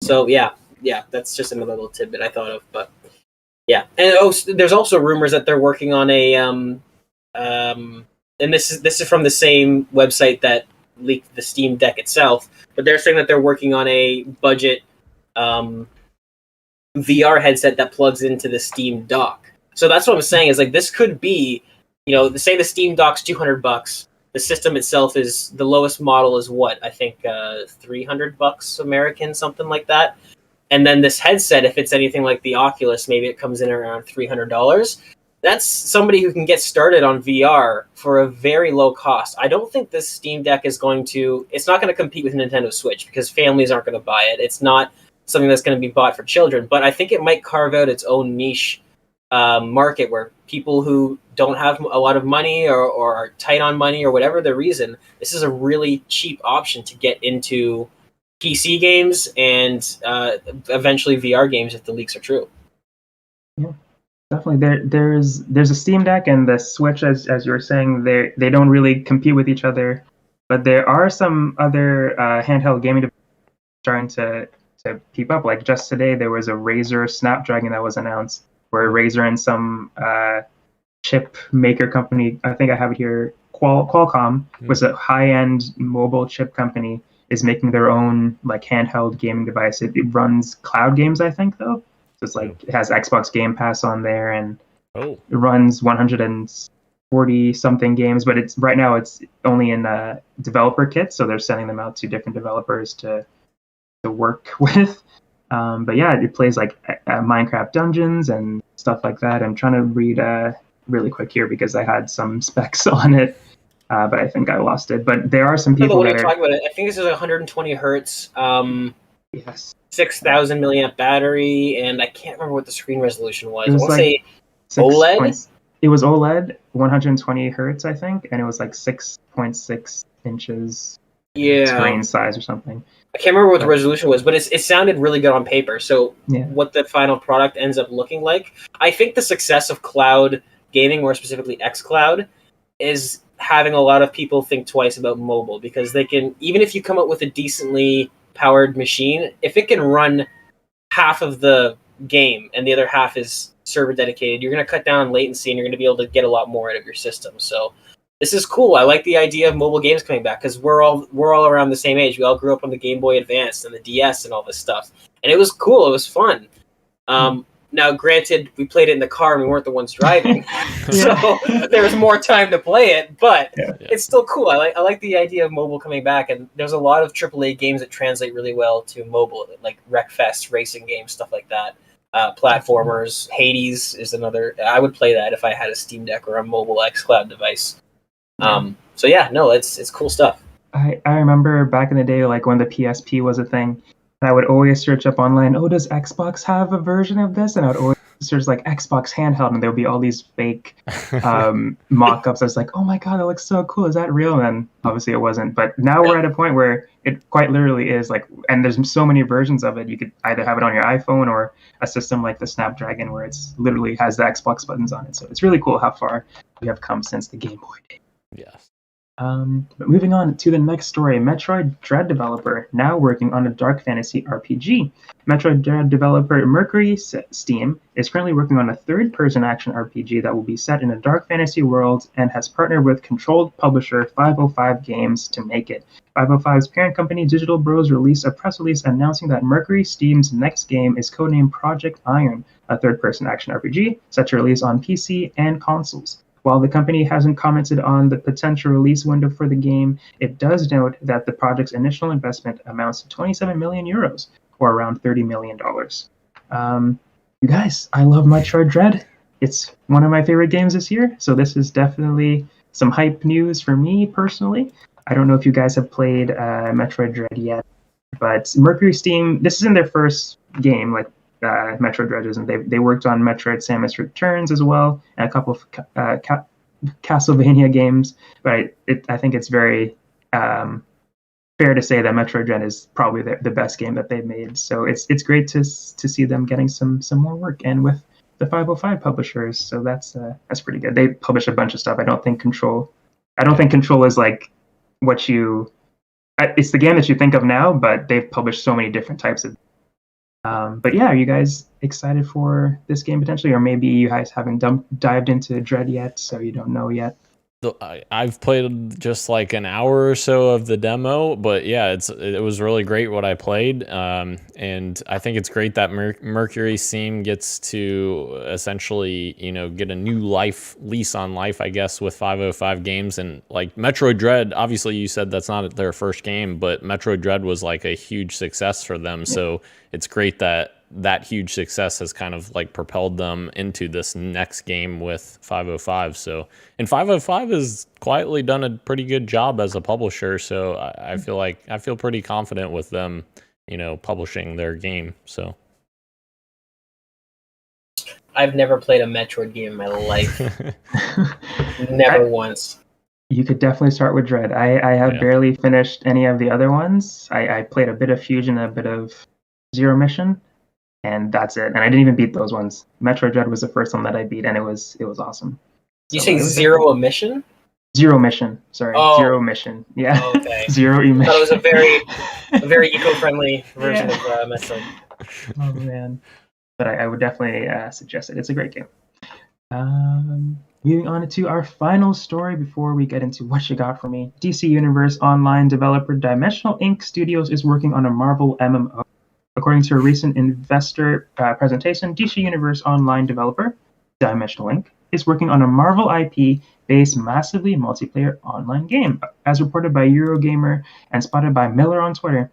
So, yeah, that's just another little tidbit I thought of, but... Yeah, and there's also rumors that they're working on a, and this is from the same website that leaked the Steam Deck itself, but they're saying that they're working on a budget VR headset that plugs into the Steam Dock. So that's what I'm saying, is like, this could be, say the Steam Dock's $200. The system itself is, the lowest model is what? I think $300 American, something like that. And then this headset, if it's anything like the Oculus, maybe it comes in around $300. That's somebody who can get started on VR for a very low cost. I don't think this Steam Deck it's not going to compete with Nintendo Switch, because families aren't going to buy it. It's not something that's going to be bought for children, but I think it might carve out its own niche market, where people who don't have a lot of money or are tight on money or whatever the reason, this is a really cheap option to get into PC games and eventually VR games if the leaks are true. Yeah, definitely. There's a Steam Deck and the Switch, as you were saying, they don't really compete with each other But there are some other handheld gaming devices starting to keep up. Like just today, there was a Razer Snapdragon that was announced, where Razer and some chip maker company, I think I have it here, Qualcomm, was a high-end mobile chip company, is making their own like handheld gaming device. It runs cloud games, I think, though. So it's like it has Xbox Game Pass on there, and it runs 140 something games. But it's right now it's only in developer kits, so they're sending them out to different developers to work with. But yeah, it plays like Minecraft Dungeons and stuff like that. I'm trying to read really quick here because I had some specs on it, but I think I lost it. But there are some people that are talking about it. I think this is 120 hertz. Yes. 6,000 milliamp battery, and I can't remember what the screen resolution was. It was I want to like say OLED. It was OLED, 120 hertz, I think, and it was like 6.6 inches screen size or something. I can't remember what the resolution was, but it sounded really good on paper. So Yeah. what the final product ends up looking like, I think the success of cloud gaming, more specifically xCloud, is having a lot of people think twice about mobile, because they can, even if you come up with a decently powered machine, if it can run half of the game and the other half is server dedicated, you're going to cut down latency and you're going to be able to get a lot more out of your system. So this is cool. I like the idea of mobile games coming back, because we're all around the same age. We all grew up on the Game Boy Advance and the DS and all this stuff, and it was cool. It was fun. Now, granted, we played it in the car and we weren't the ones driving, so there was more time to play it. But it's still cool. I like the idea of mobile coming back, and there's a lot of AAA games that translate really well to mobile, like Wreckfest racing games, stuff like that. Platformers, Hades is another. I would play that if I had a Steam Deck or a mobile xCloud device. So yeah, no, it's cool stuff. I remember back in the day, like when the PSP was a thing, and I would always search up online, oh, does Xbox have a version of this? And I would always search like Xbox handheld, and there would be all these fake mock-ups. I was like, oh my god, that looks so cool. Is that real? And obviously it wasn't. But now we're at a point where it quite literally is like, and there's so many versions of it. You could either have it on your iPhone or a system like the Snapdragon, where it's literally has the Xbox buttons on it. So it's really cool how far we have come since the Game Boy days. Yes. But moving on to the next story, Metroid Dread developer now working on a dark fantasy RPG. Metroid Dread developer Mercury Steam is currently working on a third-person action RPG that will be set in a dark fantasy world and has partnered with controlled publisher 505 Games to make it. 505's parent company Digital Bros released a press release announcing that Mercury Steam's next game is codenamed Project Iron, a third-person action RPG set to release on PC and consoles. While the company hasn't commented on the potential release window for the game, it does note that the project's initial investment amounts to 27 million euros, or around $30 million. You guys, I love Metroid Dread. It's one of my favorite games this year, so this is definitely some hype news for me personally. I don't know if you guys have played Metroid Dread yet, but Mercury Steam, this isn't their first game, like Metroid Dread isn't. They worked on Metroid Samus Returns as well, and a couple of Castlevania games. But I think it's very fair to say that Metroid Dread is probably the best game that they've made. So it's great to see them getting some more work, and with the 505 publishers. So that's pretty good. They publish a bunch of stuff. I don't think Control is like what you. It's the game that you think of now, but they've published so many different types of. But yeah, are you guys excited for this game potentially? Or maybe you guys haven't dived into Dread yet, so you don't know yet. I've played just like an hour or so of the demo, but yeah, it was really great what I played. And I think it's great that Mercury Steam gets to essentially, get a new lease on life, I guess, with 505 Games. And like Metroid Dread, obviously you said that's not their first game, but Metroid Dread was like a huge success for them. So it's great that huge success has kind of like propelled them into this next game with 505. So, and 505 has quietly done a pretty good job as a publisher. So I feel pretty confident with them, publishing their game. So I've never played a Metroid game in my life. Never once. You could definitely start with Dread. I have barely finished any of the other ones. I played a bit of Fusion, a bit of Zero Mission, and that's it. And I didn't even beat those ones. Metroid Dread was the first one that I beat, and it was awesome. You say Zero Emission? Zero mission. Sorry, Oh. Zero mission. Yeah. Okay. Zero I emission. thought it was a very eco-friendly version of Metroid. Oh man, but I would definitely suggest it. It's a great game. Moving on to our final story before we get into what you got for me. DC Universe Online developer Dimensional Ink Studios is working on a Marvel MMO. According to a recent investor presentation, DC Universe Online developer Dimensional Ink is working on a Marvel IP-based massively multiplayer online game. As reported by Eurogamer and spotted by Miller on Twitter,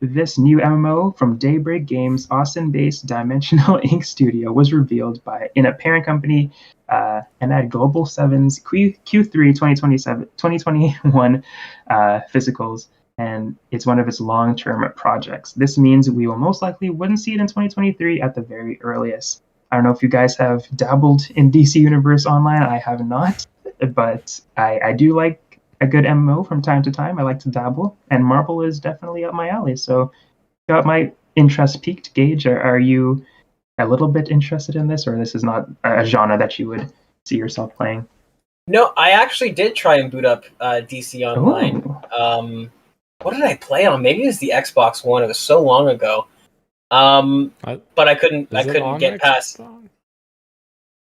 this new MMO from Daybreak Games' Austin-based Dimensional Ink studio was revealed in a parent company and at Global 7's Q3 2021 physicals, and it's one of its long-term projects. This means we will most likely wouldn't see it in 2023 at the very earliest. I don't know if you guys have dabbled in DC Universe Online. I have not, but I do like a good MMO from time to time. I like to dabble, and Marvel is definitely up my alley. So, got my interest peaked. Gage, are you a little bit interested in this, or this is not a genre that you would see yourself playing? No, I actually did try and boot up DC Online. What did I play on? Maybe it was the Xbox One. It was so long ago. But I couldn't get past.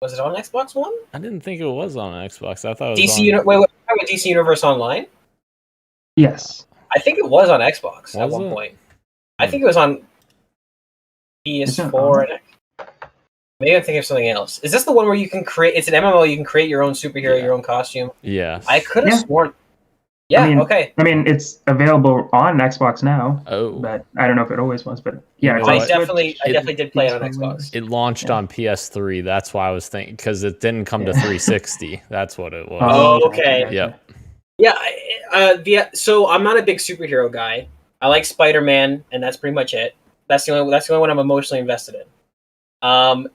Was it on Xbox One? I didn't think it was on Xbox. I thought it was DC on... Wait, DC Universe Online? Yes. I think it was on Xbox at one it? point. I think it was on PS4. Maybe I'm thinking of something else. Is this the one where you can create? It's an MMO. You can create your own superhero, your own costume. Yeah. I could have sworn. Yeah. Okay. I mean, it's available on Xbox now. Oh. But I don't know if it always was. But yeah, I definitely did play it on Xbox. It launched on PS3. That's why I was thinking, because it didn't come to 360. That's what it was. Oh, okay. Yep. Yeah. So I'm not a big superhero guy. I like Spider-Man, and that's pretty much it. That's the only one I'm emotionally invested in. So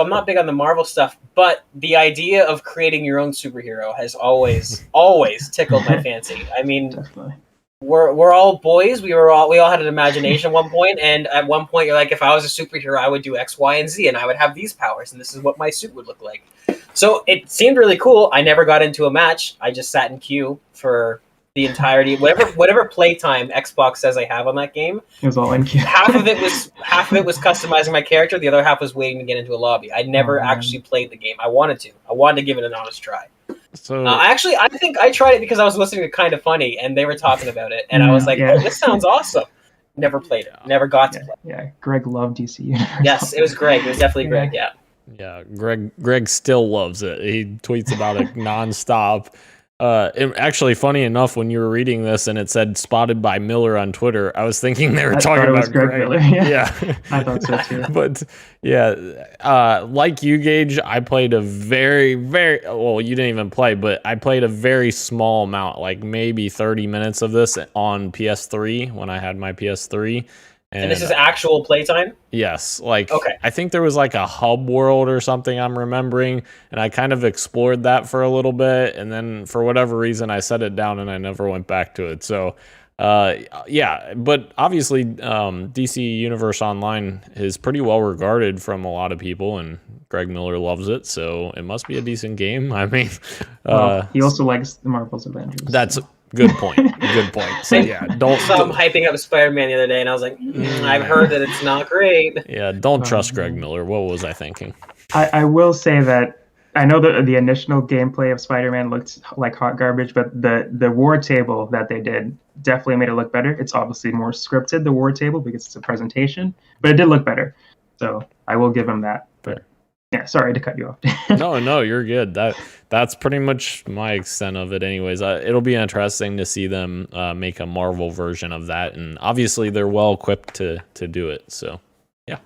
I'm not big on the Marvel stuff, but the idea of creating your own superhero has always tickled my fancy. I mean, definitely. We're all boys. We all had an imagination at one point, and at one point you're like, if I was a superhero, I would do X, Y, and Z, and I would have these powers, and this is what my suit would look like. So it seemed really cool. I never got into a match. I just sat in queue for the entirety, whatever playtime Xbox says I have on that game. It was all in queue. half of it was customizing my character. The other half was waiting to get into a lobby. I never actually played the game. I wanted to give it an honest try. So I think I tried it because I was listening to Kind of Funny, and they were talking about it, and I was like, "Oh, this sounds awesome." Never played it. Never got to play. Yeah, Greg loved DC Universe. Yes, it was Greg. It was definitely Greg. Yeah. Yeah, Greg still loves it. He tweets about it nonstop. Actually, funny enough, when you were reading this and it said spotted by Miller on Twitter, I was thinking they were talking about Greg Miller. Yeah. I thought so too. But yeah, like you, Gage, I played a very, very well. You didn't even play, but I played a very small amount, like maybe 30 minutes of this on PS3 when I had my PS3. And this is actual playtime? Yes. Like, okay. I think there was like a hub world or something I'm remembering, and I kind of explored that for a little bit, and then for whatever reason, I set it down and I never went back to it. So, yeah, but obviously, DC Universe Online is pretty well regarded from a lot of people, and Greg Miller loves it, so it must be a decent game. I mean, he also likes the Marvel's Avengers. That's good point. Good point. So yeah, don't. I'm hyping up Spider-Man the other day, and I was like, I've heard that it's not great. Yeah, don't trust Greg Miller. What was I thinking? I will say that I know that the initial gameplay of Spider-Man looked like hot garbage, but the war table that they did definitely made it look better. It's obviously more scripted, the war table, because it's a presentation, but it did look better. So I will give him that. But yeah, sorry to cut you off. No, you're good. That's pretty much my extent of it anyways. It'll be interesting to see them make a Marvel version of that, and obviously they're well equipped to do it. So yeah.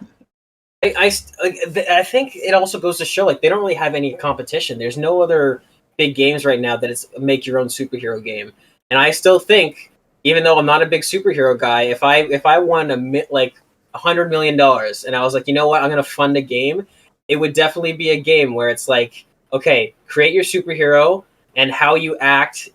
I think it also goes to show, like, they don't really have any competition. There's no other big games right now that it's make your own superhero game. And I still think, even though I'm not a big superhero guy, if I won like $100 million and I was like, you know what, I'm gonna fund a game, it would definitely be a game where it's like, okay, create your superhero, and how you act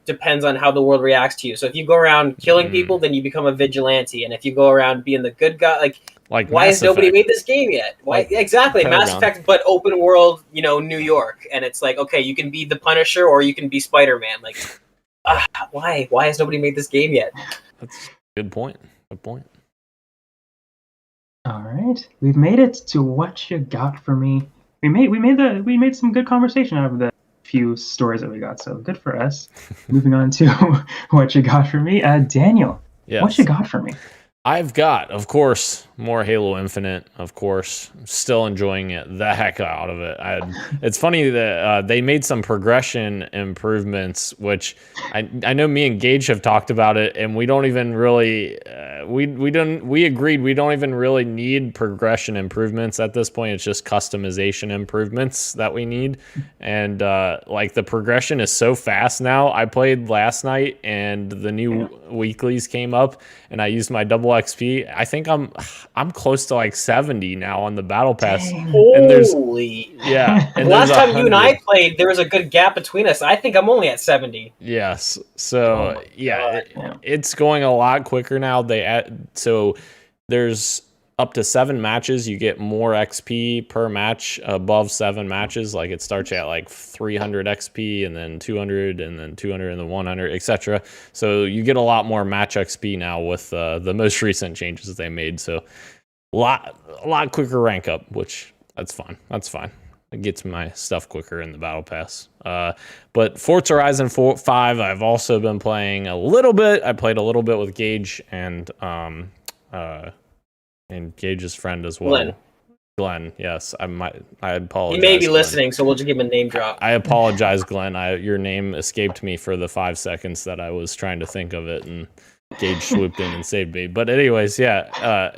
depends on how the world reacts to you. So if you go around killing people, then you become a vigilante, and if you go around being the good guy, like, Like why Mass has nobody Effect. made this game yet? Why Like exactly Mass Paragon. Effect, but open world, New York, and it's like, okay, you can be the Punisher or you can be Spider-Man. Like, why? Why has nobody made this game yet? That's a good point. Good point. All right, we've made it to what you got for me. We made some good conversation out of the few stories that we got, so good for us. Moving on to what you got for me, Daniel. Yes. What you got for me? I've got, of course, more Halo Infinite. Of course, I'm still enjoying it the heck out of it. It's funny that they made some progression improvements, which I know me and Gage have talked about it, and we don't even really we agreed we don't even really need progression improvements at this point. It's just customization improvements that we need, and like the progression is so fast now. I played last night, and the new weeklies came up, and I used my double XP. I think I'm close to like 70 now on the battle pass. And there's Holy! and Last there's time you and I 100. played, there was a good gap between us. I think I'm only at 70. Yes. Oh So my yeah, God. it's going a lot quicker now. So there's up to 7 matches. You get more XP per match above 7 matches. Like it starts at like 300 XP and then 200 and then 200 and then 100, etc. So you get a lot more match XP now with the most recent changes that they made. So a lot quicker rank up, which that's fine. That's fine. It gets my stuff quicker in the battle pass. But Forza Horizon 5, I've also been playing a little bit. I played a little bit with Gage and Gage's friend as well. Glenn, yes. I apologize. He may be Glenn. listening, so we'll just give him a name drop. I apologize, Glenn. Your name escaped me for the 5 seconds that I was trying to think of it, and Gage swooped in and saved me. But anyways, yeah,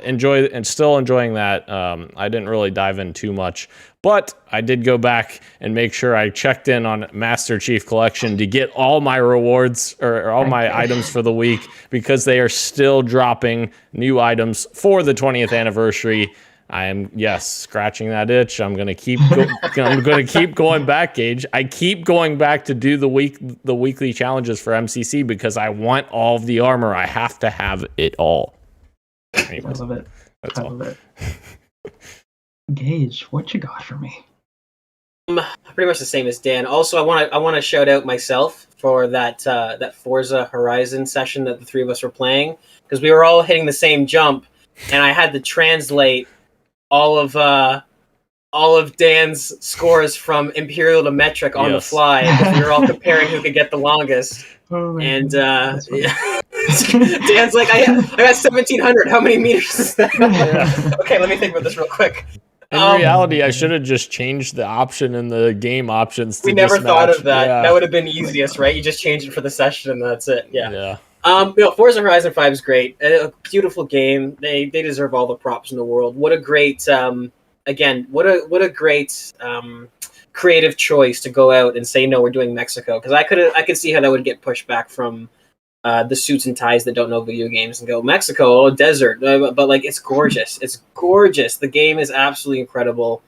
still enjoying that. I didn't really dive in too much, but I did go back and make sure I checked in on Master Chief Collection to get all my rewards or all my items for the week, because they are still dropping new items for the 20th anniversary. I am scratching that itch. I'm gonna keep going back, Gage. I keep going back to do the weekly challenges for MCC because I want all of the armor. I have to have it all. Anyways, I love it. that's all. Love it. Gage, what you got for me? Pretty much the same as Dan. Also, I want to shout out myself for that Forza Horizon session that the three of us were playing, because we were all hitting the same jump, and I had to translate all of Dan's scores from Imperial to metric on the fly, because we were all comparing who could get the longest. And Dan's like, I got 1,700. How many meters is that? Okay, let me think about this real quick. In reality, I should have just changed the option in the game options. We never thought of that. Yeah. That would have been easiest, right? You just change it for the session, and that's it. Yeah. Forza Horizon 5 is great. A beautiful game. They deserve all the props in the world. What a great, what a great creative choice to go out and say, no, we're doing Mexico. Because I could see how that would get pushed back from the suits and ties that don't know video games and go, Mexico, desert. But like, it's gorgeous. It's gorgeous. The game is absolutely incredible.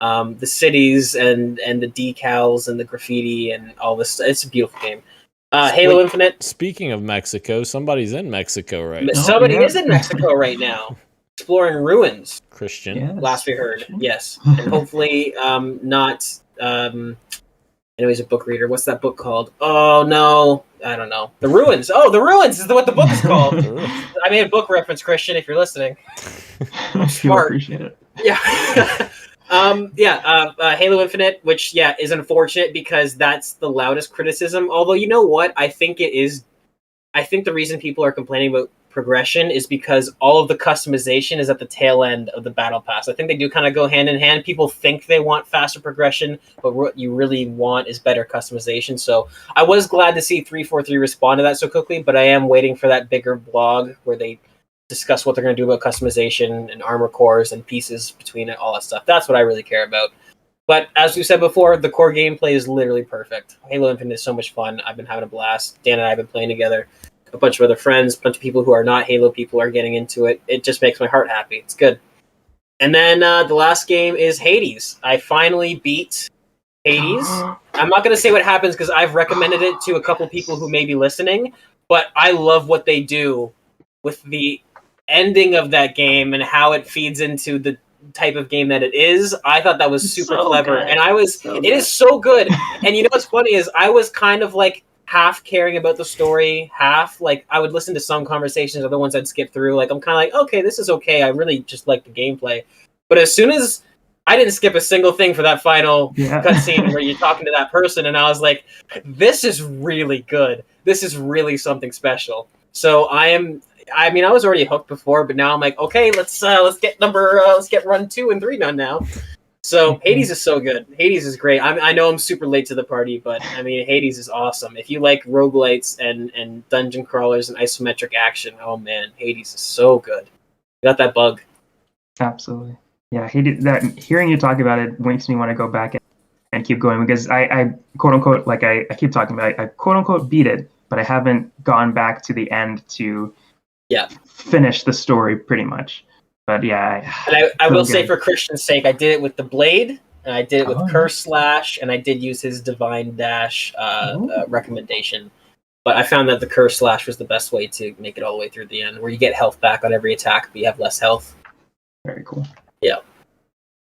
The cities and the decals and the graffiti and all this. It's a beautiful game. Halo Infinite. Speaking of Mexico, somebody's in Mexico right now. Somebody is in Mexico right now, exploring ruins. Christian. Yes. Last we heard, yes, and hopefully not. I know he's a book reader. What's that book called? Oh no, I don't know. The Ruins. Oh, The Ruins is what the book is called. I made a book reference, Christian. If you're listening, I'm smart. Appreciate it. Yeah. Halo Infinite, which is unfortunate because that's the loudest criticism. Although, you know what? I think the reason people are complaining about progression is because all of the customization is at the tail end of the battle pass. I think they do kind of go hand in hand. People think they want faster progression, but what you really want is better customization. So I was glad to see 343 respond to that so quickly, but I am waiting for that bigger blog where they discuss what they're going to do about customization and armor cores and pieces between it, all that stuff. That's what I really care about. But as we said before, the core gameplay is literally perfect. Halo Infinite is so much fun. I've been having a blast. Dan and I have been playing together. A bunch of other friends, a bunch of people who are not Halo people are getting into it. It just makes my heart happy. It's good. And then the last game is Hades. I finally beat Hades. I'm not going to say what happens because I've recommended it to a couple people who may be listening, but I love what they do with the ending of that game and how it feeds into the type of game that it is, I thought that was super clever. Good. And it is so good. And you know what's funny is I was kind of like half caring about the story, half like I would listen to some conversations, other ones I'd skip through. Like I'm kind of like, okay, this is okay. I really just like the gameplay. But as soon as I didn't skip a single thing for that final cutscene where you're talking to that person, and I was like, this is really good. This is really something special. So I was already hooked before, but now I'm like, okay, let's get run 2 and 3 done now. So Hades is so good. Hades is great. I know I'm super late to the party, but I mean, Hades is awesome. If you like roguelites and dungeon crawlers and isometric action, oh man, Hades is so good. You got that bug. Absolutely. Yeah, hearing you talk about it makes me want to go back and keep going, because I quote unquote, like I keep talking about it, I quote unquote beat it, but I haven't gone back to the end to finish the story pretty much. But yeah, and I will say, for Christian's sake, I did it with the blade, and I did it with Curse Slash, and I did use his Divine Dash recommendation. But I found that the Curse Slash was the best way to make it all the way through the end, where you get health back on every attack, but you have less health. Very cool. Yeah.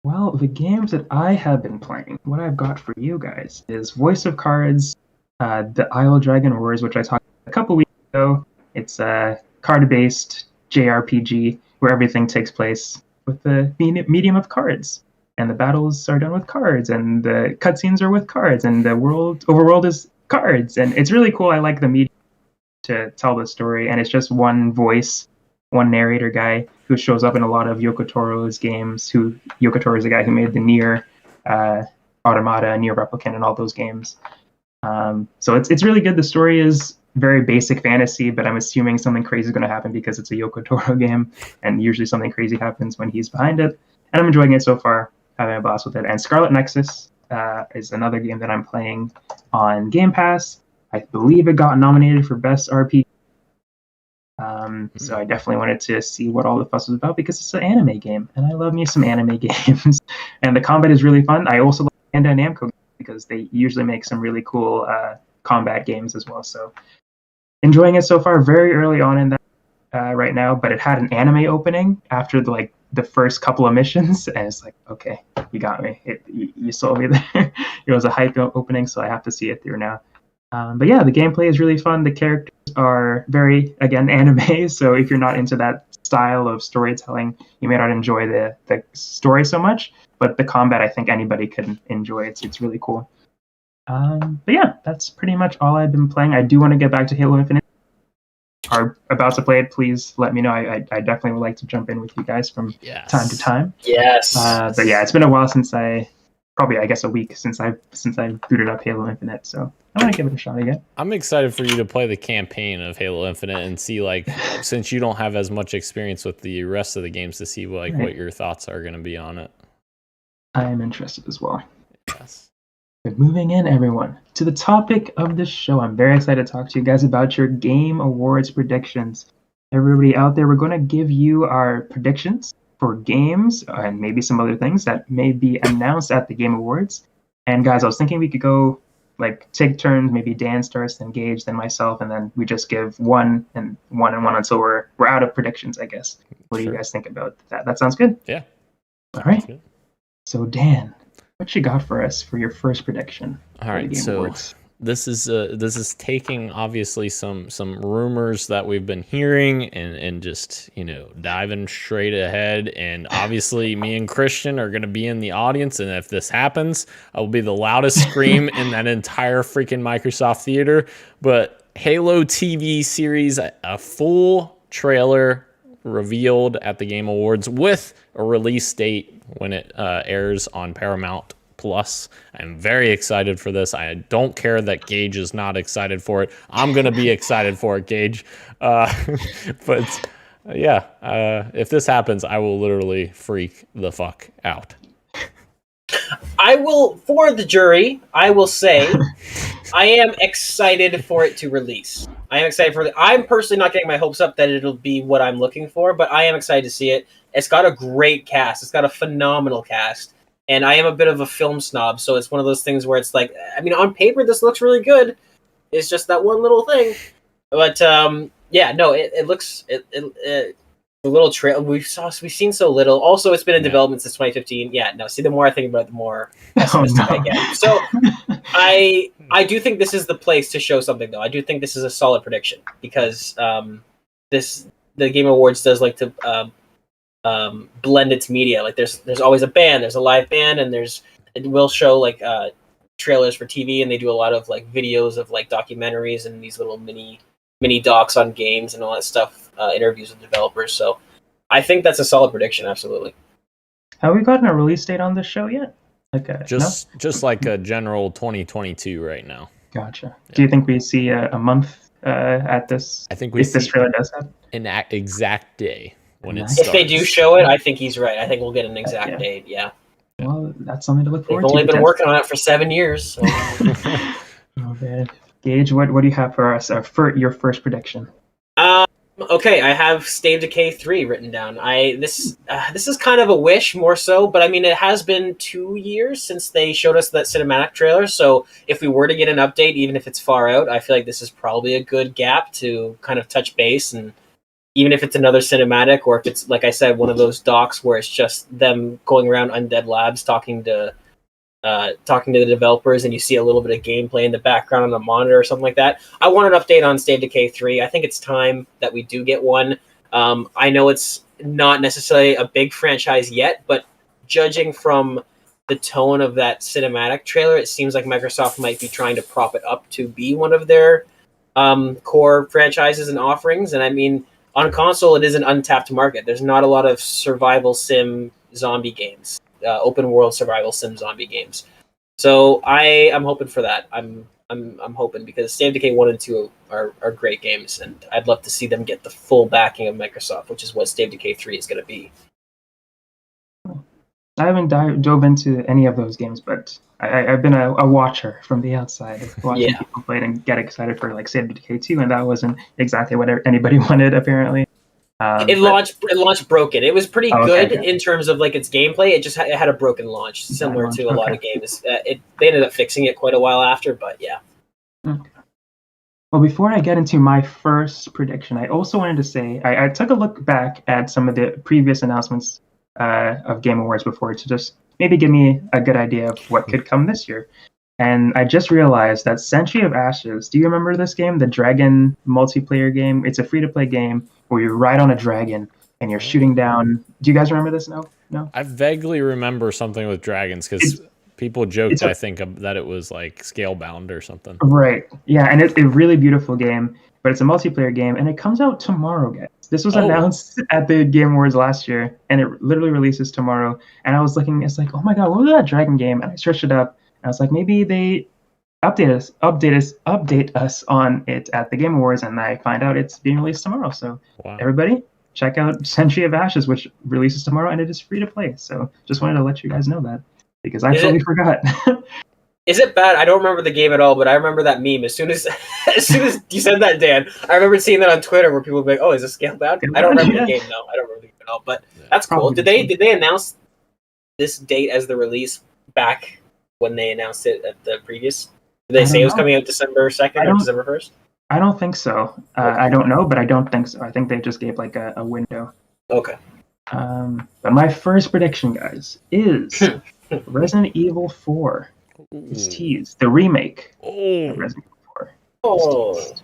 Well, the games that I have been playing, what I've got for you guys is Voice of Cards, the Isle Dragon Wars, which I talked about a couple weeks ago. It's a card-based JRPG where everything takes place with the medium of cards, and the battles are done with cards, and the cutscenes are with cards, and the overworld is cards, and it's really cool. I like the medium to tell the story, and it's just one voice, one narrator guy who shows up in a lot of Yoko Toro's games. Yoko Toro is the guy who made the Nier Automata, Nier Replicant, and all those games. So it's really good. The story is very basic fantasy, but I'm assuming something crazy is going to happen because it's a Yoko Toro game, and usually something crazy happens when he's behind it. And I'm enjoying it so far, having a blast with it. And Scarlet Nexus is another game that I'm playing on Game Pass. I believe it got nominated for Best RPG. So I definitely wanted to see what all the fuss was about, because it's an anime game, and I love me some anime games. And the combat is really fun. I also like Bandai Namco because they usually make some really cool combat games as well. So enjoying it so far. Very early on in that right now, but it had an anime opening after the first couple of missions, and it's like, okay, you got me. You sold me there. It was a hype opening, so I have to see it through now. But yeah, the gameplay is really fun. The characters are very, again, anime, so if you're not into that style of storytelling, you may not enjoy the story so much, but the combat, I think anybody can enjoy. It's really cool. But yeah, that's pretty much all I've been playing. I do want to get back to Halo Infinite. Are about to play it, please let me know. I definitely would like to jump in with you guys from time to time. Yes. But yeah, it's been a while since probably a week since I booted up Halo Infinite, so I want to give it a shot again. I'm excited for you to play the campaign of Halo Infinite and see, since you don't have as much experience with the rest of the games, to see what your thoughts are going to be on it. I am interested as well. Yes. But moving in, everyone, to the topic of the show. I'm very excited to talk to you guys about your Game Awards predictions. Everybody out there, we're going to give you our predictions for games and maybe some other things that may be announced at the Game Awards. And guys, I was thinking we could go take turns. Maybe Dan starts, then Gage, then myself, and then we just give one and one until we're out of predictions, I guess. What do you guys think about that? That sounds good. Yeah. All right. So Dan, what you got for us for your first prediction? All right. So Awards? This is taking obviously some rumors that we've been hearing and just diving straight ahead. And obviously me and Christian are going to be in the audience, and if this happens, I will be the loudest scream in that entire freaking Microsoft theater. But Halo TV series, a full trailer revealed at the Game Awards with a release date when it airs on Paramount Plus. I'm very excited for this. I don't care that Gage is not excited for it. I'm going to be excited for it, Gage. But yeah, if this happens, I will literally freak the fuck out. I will, for the jury, I will say I am excited for it to release. I am excited for it. I'm personally not getting my hopes up that it'll be what I'm looking for, but I am excited to see it. It's got a great cast. It's got a phenomenal cast. And I am a bit of a film snob, so it's one of those things where it's like, I mean, on paper, this looks really good. It's just that one little thing. But, yeah, no, it looks... The The little trail we've seen so little. Also, it's been in development since 2015. Yeah, no. See, the more I think about it, the more pessimistic I get. So, I do think this is the place to show something, though. I do think this is a solid prediction because the Game Awards does like to blend its media. Like there's always a band, there's a live band, and it will show like trailers for TV, and they do a lot of like videos of like documentaries and these little mini docs on games and all that stuff. Interviews with developers. So I think that's a solid prediction. Absolutely. Have we gotten a release date on this show yet? Okay, just like a general 2022 right now. Gotcha. Yeah. Do you think we see a month at this? I think if this trailer does that. An exact day when it starts. If they do show it, I think he's right. I think we'll get an exact date. Yeah. Well, that's something to look forward to. They've only been working on it for 7 years. So. Oh man, Gage, what do you have for us for your first prediction? Okay, I have State of Decay 3 written down. This is kind of a wish more so, but I mean it has been 2 years since they showed us that cinematic trailer. So if we were to get an update, even if it's far out, I feel like this is probably a good gap to kind of touch base. And even if it's another cinematic, or if it's like I said, one of those docs where it's just them going around Undead Labs talking to the developers, and you see a little bit of gameplay in the background on a monitor or something like that. I want an update on State of Decay 3. I think it's time that we do get one. I know it's not necessarily a big franchise yet, but judging from the tone of that cinematic trailer, it seems like Microsoft might be trying to prop it up to be one of their core franchises and offerings. And I mean, on console, it is an untapped market. There's not a lot of survival sim zombie games. Open world survival sim zombie games, so I am hoping for that. I'm hoping because State of Decay 1 and 2 are great games, and I'd love to see them get the full backing of Microsoft, which is what State of Decay 3 is going to be. I haven't dove into any of those games, but I've been a watcher from the outside, watching people play and get excited for like State of Decay 2, and that wasn't exactly what anybody wanted apparently. It launched broken. It was pretty good in terms of like its gameplay. It had a broken launch, similar to a lot of games. They ended up fixing it quite a while after, but yeah. Okay. Well, before I get into my first prediction, I also wanted to say I took a look back at some of the previous announcements of Game Awards before to just maybe give me a good idea of what could come this year. And I just realized that Century of Ashes, do you remember this game? The dragon multiplayer game? It's a free-to-play game where you ride on a dragon and you're shooting down. Do you guys remember this? No? I vaguely remember something with dragons because people joked, I think, that it was like scale-bound or something. Right. Yeah, and it's a really beautiful game, but it's a multiplayer game, and it comes out tomorrow, guys. This was announced at the Game Awards last year, and it literally releases tomorrow. And I was looking, it's like, oh my god, what was that dragon game? And I searched it up. I was like, maybe they update us on it at the Game Awards, and I find out it's being released tomorrow. So everybody, check out Century of Ashes, which releases tomorrow, and it is free to play. So just wanted to let you guys know that because I totally forgot. Is it bad? I don't remember the game at all, but I remember that meme. As soon as you said that, Dan, I remember seeing that on Twitter where people were like, "Oh, is it scaled down?" I don't remember the game though. I don't remember the game at all, but that's cool. Did they announce this date as the release back when they announced it at the previous? Did they say it was coming out December 2nd or December 1st? I don't think so. I don't know, but I don't think so. I think they just gave like a window. Okay. But my first prediction, guys, is Resident Evil 4. It's teased. The remake of Resident Evil 4.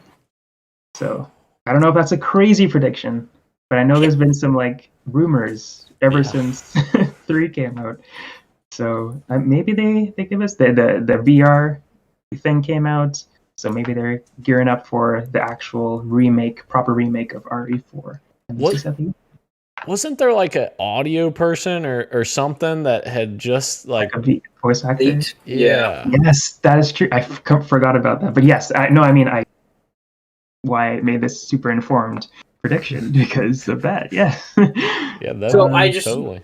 So I don't know if that's a crazy prediction, but I know there's been some like rumors ever since 3 came out. So maybe they give us the VR thing came out, so maybe they're gearing up for the actual proper remake of RE4. Wasn't there like an audio person or something that had just like a voice actor? Yeah. Yes, that is true. I forgot about that. But yes, I why I made this super informed prediction because of that. Yeah. Yeah. So I just totally.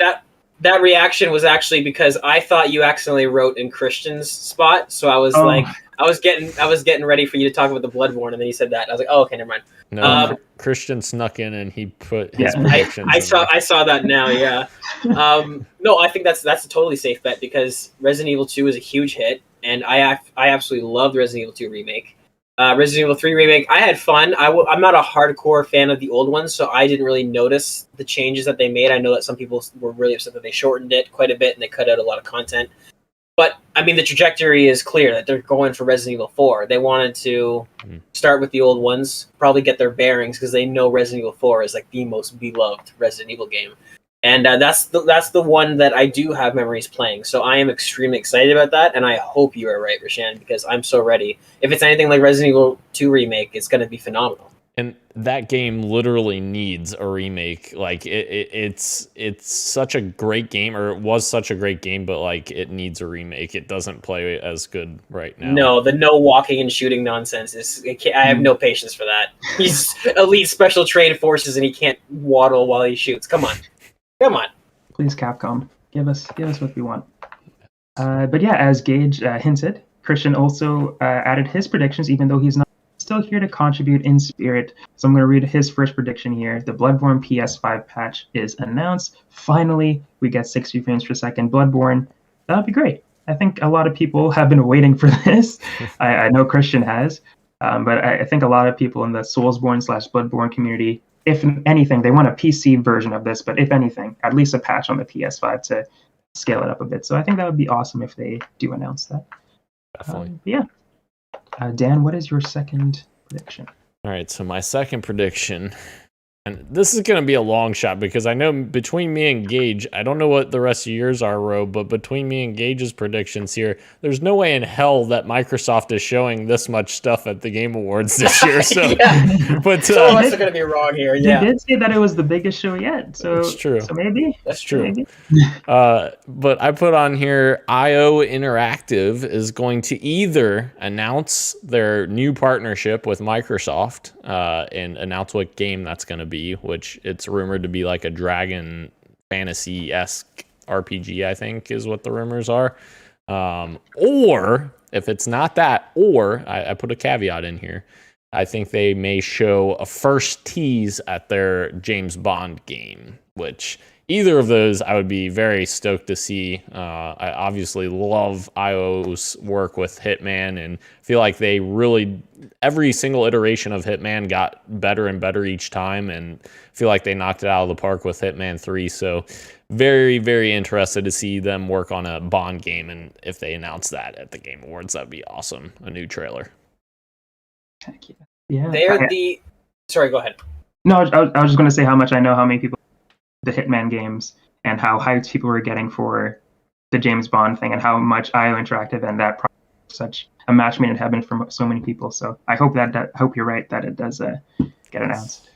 That reaction was actually because I thought you accidentally wrote in Christian's spot, so I was like, I was getting ready for you to talk about the Bloodborne, and then you said that. I was like, oh, okay, never mind. No, Christian snuck in and he put his predictions. I saw that now. Yeah. No, I think that's a totally safe bet because Resident Evil 2 is a huge hit, and I absolutely love the Resident Evil 2 remake. Resident Evil 3 Remake, I had fun. I'm not a hardcore fan of the old ones, so I didn't really notice the changes that they made. I know that some people were really upset that they shortened it quite a bit and they cut out a lot of content. But, I mean, the trajectory is clear that they're going for Resident Evil 4. They wanted to start with the old ones, probably get their bearings, because they know Resident Evil 4 is like the most beloved Resident Evil game. And that's the one that I do have memories playing. So I am extremely excited about that, and I hope you are right, Rashan, because I'm so ready. If it's anything like Resident Evil 2 Remake, it's going to be phenomenal. And that game literally needs a remake. Like it's such a great game, or it was such a great game, but like it needs a remake. It doesn't play as good right now. No, the no walking and shooting nonsense is. I have no patience for that. He's elite special trained forces, and he can't waddle while he shoots. Come on. Please, Capcom, give us what we want. But yeah, as Gage hinted, Christian also added his predictions, even though he's not still here to contribute in spirit. So I'm going to read his first prediction here. The Bloodborne PS5 patch is announced. Finally, we get 60 frames per second Bloodborne. That would be great. I think a lot of people have been waiting for this. I know Christian has. But I think a lot of people in the Soulsborne/Bloodborne community, if anything, they want a PC version of this, but if anything, at least a patch on the PS5 to scale it up a bit. So I think that would be awesome if they do announce that. Definitely. Dan, what is your second prediction? All right, so my second prediction, and this is going to be a long shot because I know between me and Gage, I don't know what the rest of yours are, Ro, but between me and Gage's predictions here, there's no way in hell that Microsoft is showing this much stuff at the Game Awards this year. So, but some of us are going to be wrong here. Yeah, they did say that it was the biggest show yet. So it's true. So maybe that's true. Maybe. But I put on here, IO Interactive is going to either announce their new partnership with Microsoft and announce what game that's going to be, which it's rumored to be like a Dragon Fantasy-esque RPG, I think is what the rumors are. Or if it's not that, or I put a caveat in here, I think they may show a first tease at their James Bond game, which either of those I would be very stoked to see. I obviously love IO's work with Hitman and feel like they really, every single iteration of Hitman got better and better each time, and feel like they knocked it out of the park with Hitman 3. So very, very interested to see them work on a Bond game, and if they announce that at the Game Awards, that'd be awesome. A new trailer. Thank you. Yeah. They're Sorry, go ahead. No, I was just going to say how much I know how many people the Hitman games and how hyped people were getting for the James Bond thing and how much IO Interactive and that project was such a match made in heaven for so many people. So I hope hope you're right that it does get announced.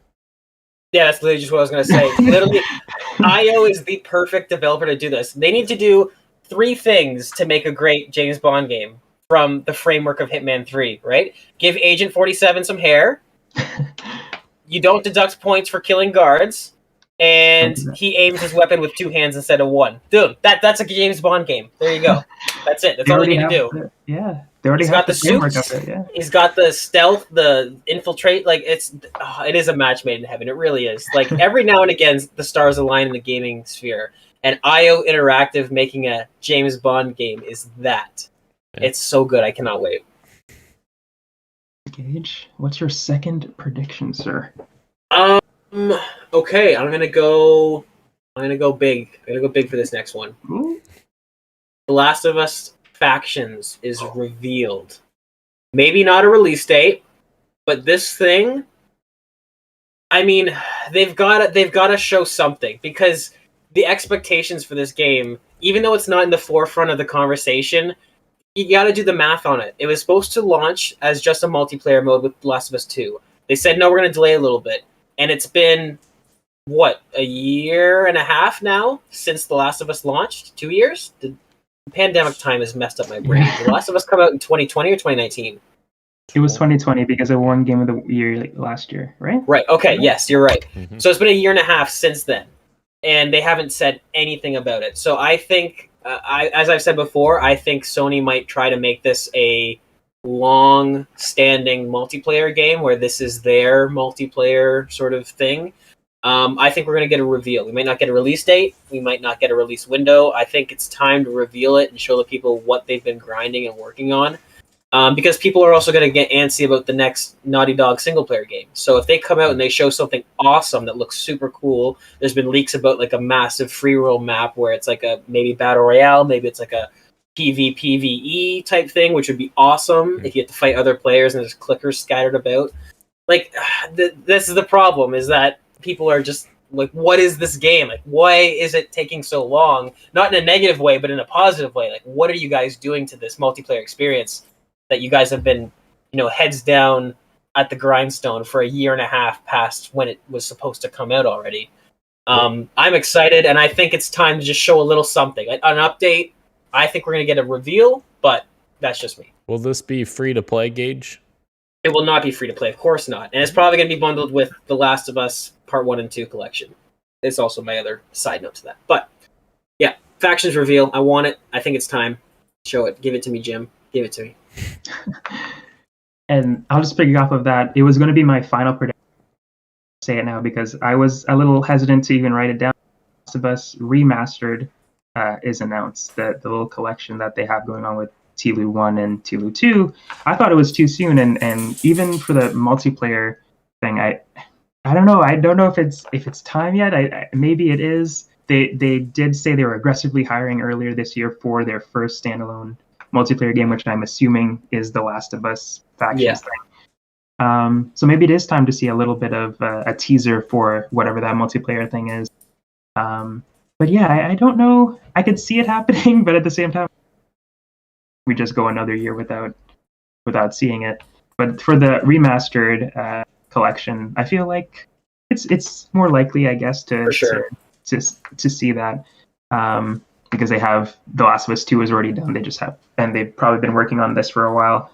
Yeah, that's literally just what I was going to say. Literally, IO is the perfect developer to do this. They need to do 3 things to make a great James Bond game from the framework of Hitman 3, right? Give Agent 47 some hair. You don't deduct points for killing guards. And he aims his weapon with 2 hands instead of 1. Dude, that's a James Bond game. There you go. That's it. That's all you need to do. They already He's have got the suits. He's got the stealth, the infiltrate. Like it is a match made in heaven. It really is. Like every now and again, the stars align in the gaming sphere. And IO Interactive making a James Bond game is that. Yeah. It's so good. I cannot wait. Gage, what's your second prediction, sir? Okay, I'm gonna go big. I'm gonna go big for this next one. Ooh. The Last of Us Factions is revealed. Maybe not a release date, but this thing, I mean, they've got to show something, because the expectations for this game, even though it's not in the forefront of the conversation, you got to do the math on it. It was supposed to launch as just a multiplayer mode with The Last of Us 2. They said, no, we're going to delay a little bit. And it's been, a year and a half now since The Last of Us launched? 2 years? The pandemic time has messed up my brain. Did The Last of Us come out in 2020 or 2019? It was 2020 because it won Game of the Year last year, right? Right, okay, yes, you're right. Mm-hmm. So it's been a year and a half since then, and they haven't said anything about it. So I think, as I've said before, I think Sony might try to make this a long-standing multiplayer game where this is their multiplayer sort of thing. I think we're going to get a reveal. We might not get a release date. We might not get a release window. I think it's time to reveal it and show the people what they've been grinding and working on. because people are also going to get antsy about the next Naughty Dog single player game. So if they come out and they show something awesome that looks super cool, there's been leaks about like a massive free roll map where it's like a maybe battle royale, maybe it's like a PvPvE type thing, which would be awesome if you have to fight other players and there's clickers scattered about. Like, this is the problem, is that people are just like, what is this game? Like, why is it taking so long? Not in a negative way, but in a positive way. Like, what are you guys doing to this multiplayer experience that you guys have been, heads down at the grindstone for a year and a half past when it was supposed to come out already? I'm excited, and I think it's time to just show a little something. An update. I think we're going to get a reveal, but that's just me. Will this be free to play, Gage? It will not be free to play, of course not. And it's probably going to be bundled with The Last of Us Part 1 and 2 collection. It's also my other side note to that. But, yeah, Factions reveal. I want it. I think it's time. Show it. Give it to me, Jim. Give it to me. And I'll just piggyback off of that. It was going to be my final prediction. Say it now because I was a little hesitant to even write it down. Last of Us Remastered is announced. The little collection that they have going on with TLU 1 and TLU 2. I thought it was too soon, and even for the multiplayer thing, I don't know. I don't know if it's time yet. Maybe it is. They did say they were aggressively hiring earlier this year for their first standalone multiplayer game, which I'm assuming is The Last of Us Factions thing. So maybe it is time to see a little bit of a teaser for whatever that multiplayer thing is. But yeah, I don't know. I could see it happening, but at the same time, we just go another year without seeing it. But for the remastered collection, I feel like it's more likely, I guess, to see that because they have The Last of Us 2 is already done. And they've probably been working on this for a while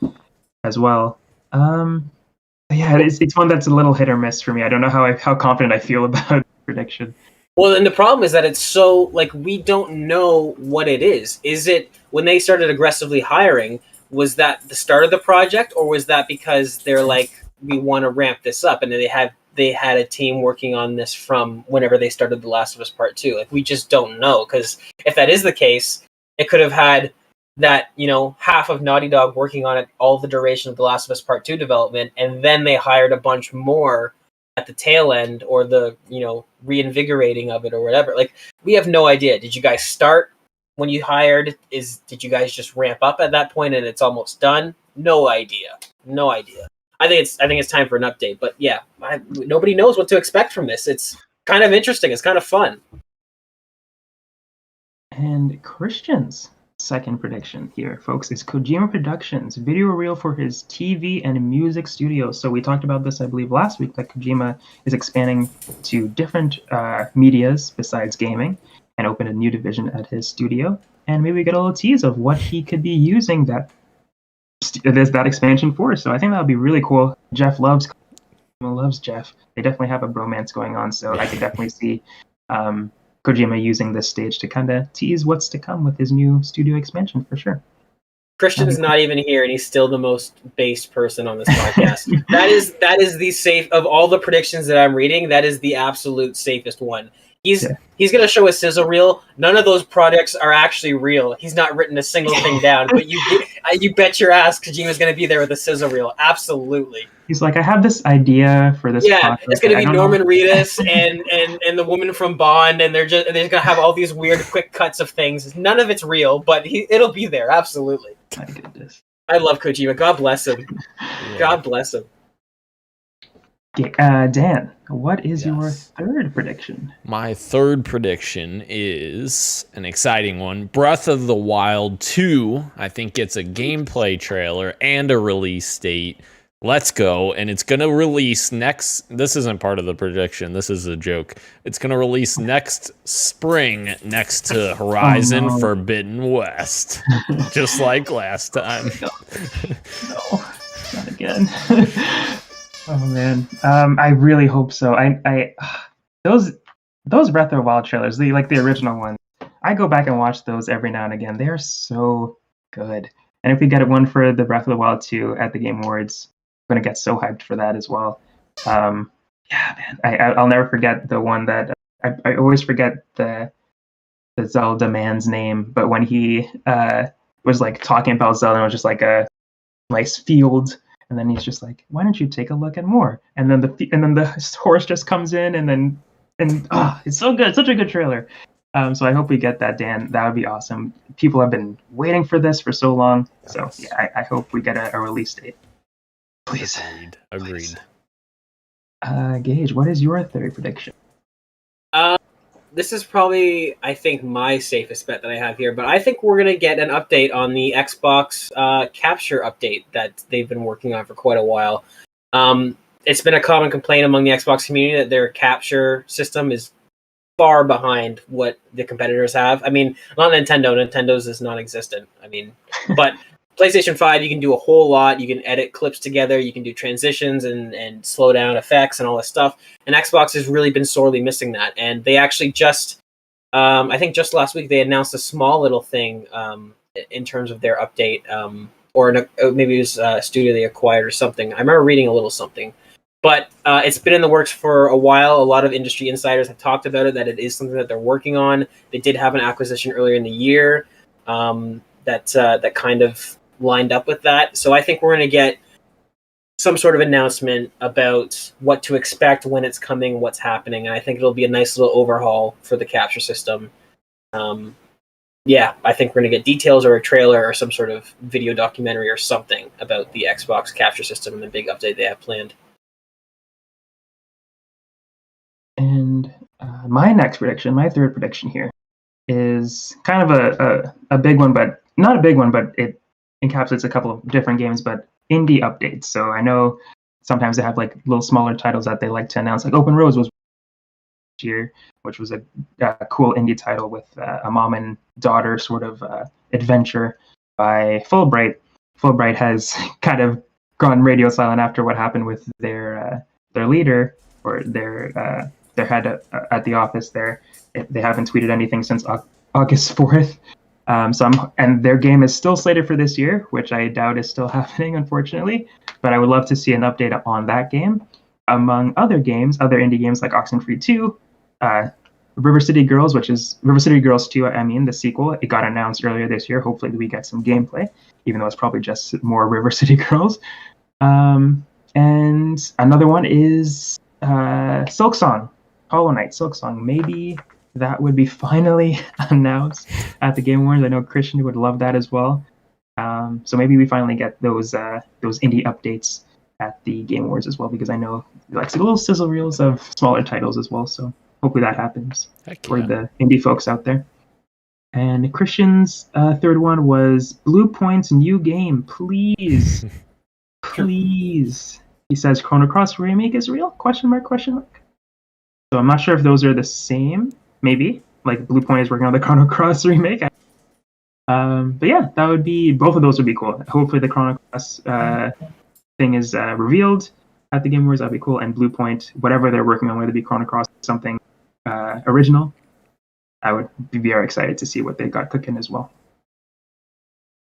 as well. Yeah, it's one that's a little hit or miss for me. I don't know how confident I feel about the prediction. Well, and the problem is that it's so, like, we don't know what it is. Is it, when they started aggressively hiring, was that the start of the project, or was that because they're like, we want to ramp this up, and then they had a team working on this from whenever they started The Last of Us Part 2? Like, we just don't know, because if that is the case, it could have had that, half of Naughty Dog working on it all the duration of The Last of Us Part 2 development, and then they hired a bunch more at the tail end, or the reinvigorating of it, or whatever. Like, we have no idea. Did you guys start when you hired? Did you guys just ramp up at that point and it's almost done? No idea. I think it's time for an update. But yeah, nobody knows what to expect from this. It's kind of interesting. It's kind of fun. And Christian's second prediction here, folks, is Kojima Productions video reel for his TV and music studio. So we talked about this, I believe, last week, that Kojima is expanding to different medias besides gaming and opened a new division at his studio. And maybe we get a little tease of what he could be using that expansion for. So I think that would be really cool. Geoff loves Geoff. They definitely have a bromance going on. So I could definitely see Kojima using this stage to kind of tease what's to come with his new studio expansion for sure. Christian is not even here, and he's still the most based person on this podcast. that is the safe of all the predictions that I'm reading. That is the absolute safest one. He's going to show a sizzle reel. None of those projects are actually real. He's not written a single thing down, but you bet your ass Kojima's going to be there with a sizzle reel. Absolutely. He's like, I have this idea for this. Yeah, it's going to be Norman Reedus and the woman from Bond, and they're going to have all these weird quick cuts of things. None of it's real, but it'll be there. Absolutely. My goodness. I love Kojima. God bless him. God bless him. Dan, what is your third prediction? My third prediction is an exciting one. Breath of the Wild 2, I think, gets a gameplay trailer and a release date. Let's go. And it's going to release this isn't part of the prediction. This is a joke. It's going to release next spring next to Horizon Forbidden West. Just like last time. No, not again. Oh man, I really hope so. Those Breath of the Wild trailers, the original ones, I go back and watch those every now and again. They are so good. And if we get one for the Breath of the Wild 2 at the Game Awards, I'm gonna get so hyped for that as well. Yeah, man, I'll never forget the one that I always forget the Zelda man's name, but when he was like talking about Zelda, it was just like a nice field, and then he's just like, "Why don't you take a look at more?" And then the horse just comes in, and it's so good, such a good trailer. So I hope we get that, Dan. That would be awesome. People have been waiting for this for so long. So yeah, I hope we get a release date. Please. Agreed. Gage, what is your third prediction? This is probably, I think, my safest bet that I have here, but I think we're going to get an update on the Xbox capture update that they've been working on for quite a while. It's been a common complaint among the Xbox community that their capture system is far behind what the competitors have. I mean, not Nintendo. Nintendo's is non-existent. I mean, but PlayStation 5, you can do a whole lot. You can edit clips together. You can do transitions and slow down effects and all this stuff. And Xbox has really been sorely missing that. And they actually just, I think just last week, they announced a small little thing in terms of their update, or maybe it was a studio they acquired or something. I remember reading a little something. But it's been in the works for a while. A lot of industry insiders have talked about it, that it is something that they're working on. They did have an acquisition earlier in the year that kind of lined up with that. So I think we're going to get some sort of announcement about what to expect, when it's coming, what's happening. And I think it'll be a nice little overhaul for the capture system. Yeah, I think we're going to get details or a trailer or some sort of video documentary or something about the Xbox capture system and the big update they have planned. And my next prediction, my third prediction here, is kind of a big one, but not a big one, but it encapsulates a couple of different games, but indie updates. So I know sometimes they have like little smaller titles that they like to announce, like Open Roads was year, which was a cool indie title with a mom and daughter sort of adventure by Fulbright. Fulbright has kind of gone radio silent after what happened with their leader, or their head at the office there. They haven't tweeted anything since August 4th. And their game is still slated for this year, which I doubt is still happening, unfortunately. But I would love to see an update on that game. Among other games, other indie games like Oxenfree 2, River City Girls, which is River City Girls 2, I mean, the sequel. It got announced earlier this year. Hopefully we get some gameplay, even though it's probably just more River City Girls. And another one is Silksong, Hollow Knight Silksong. Maybe that would be finally announced at the Game Awards. I know Christian would love that as well. So maybe we finally get those indie updates at the Game Awards as well, because I know he likes little sizzle reels of smaller titles as well. So hopefully that happens for the indie folks out there. And Christian's third one was Blue Point's new game. Please, please. He says Chrono Cross remake is real? Question mark, question mark. So I'm not sure if those are the same. Maybe. Like Blue Point is working on the Chrono Cross remake. But yeah, that would be, both of those would be cool. Hopefully the Chrono Cross thing is revealed at the Game Awards. That'd be cool. And Blue Point, whatever they're working on, whether it be Chrono Cross or something original, I would be very excited to see what they got cooking as well.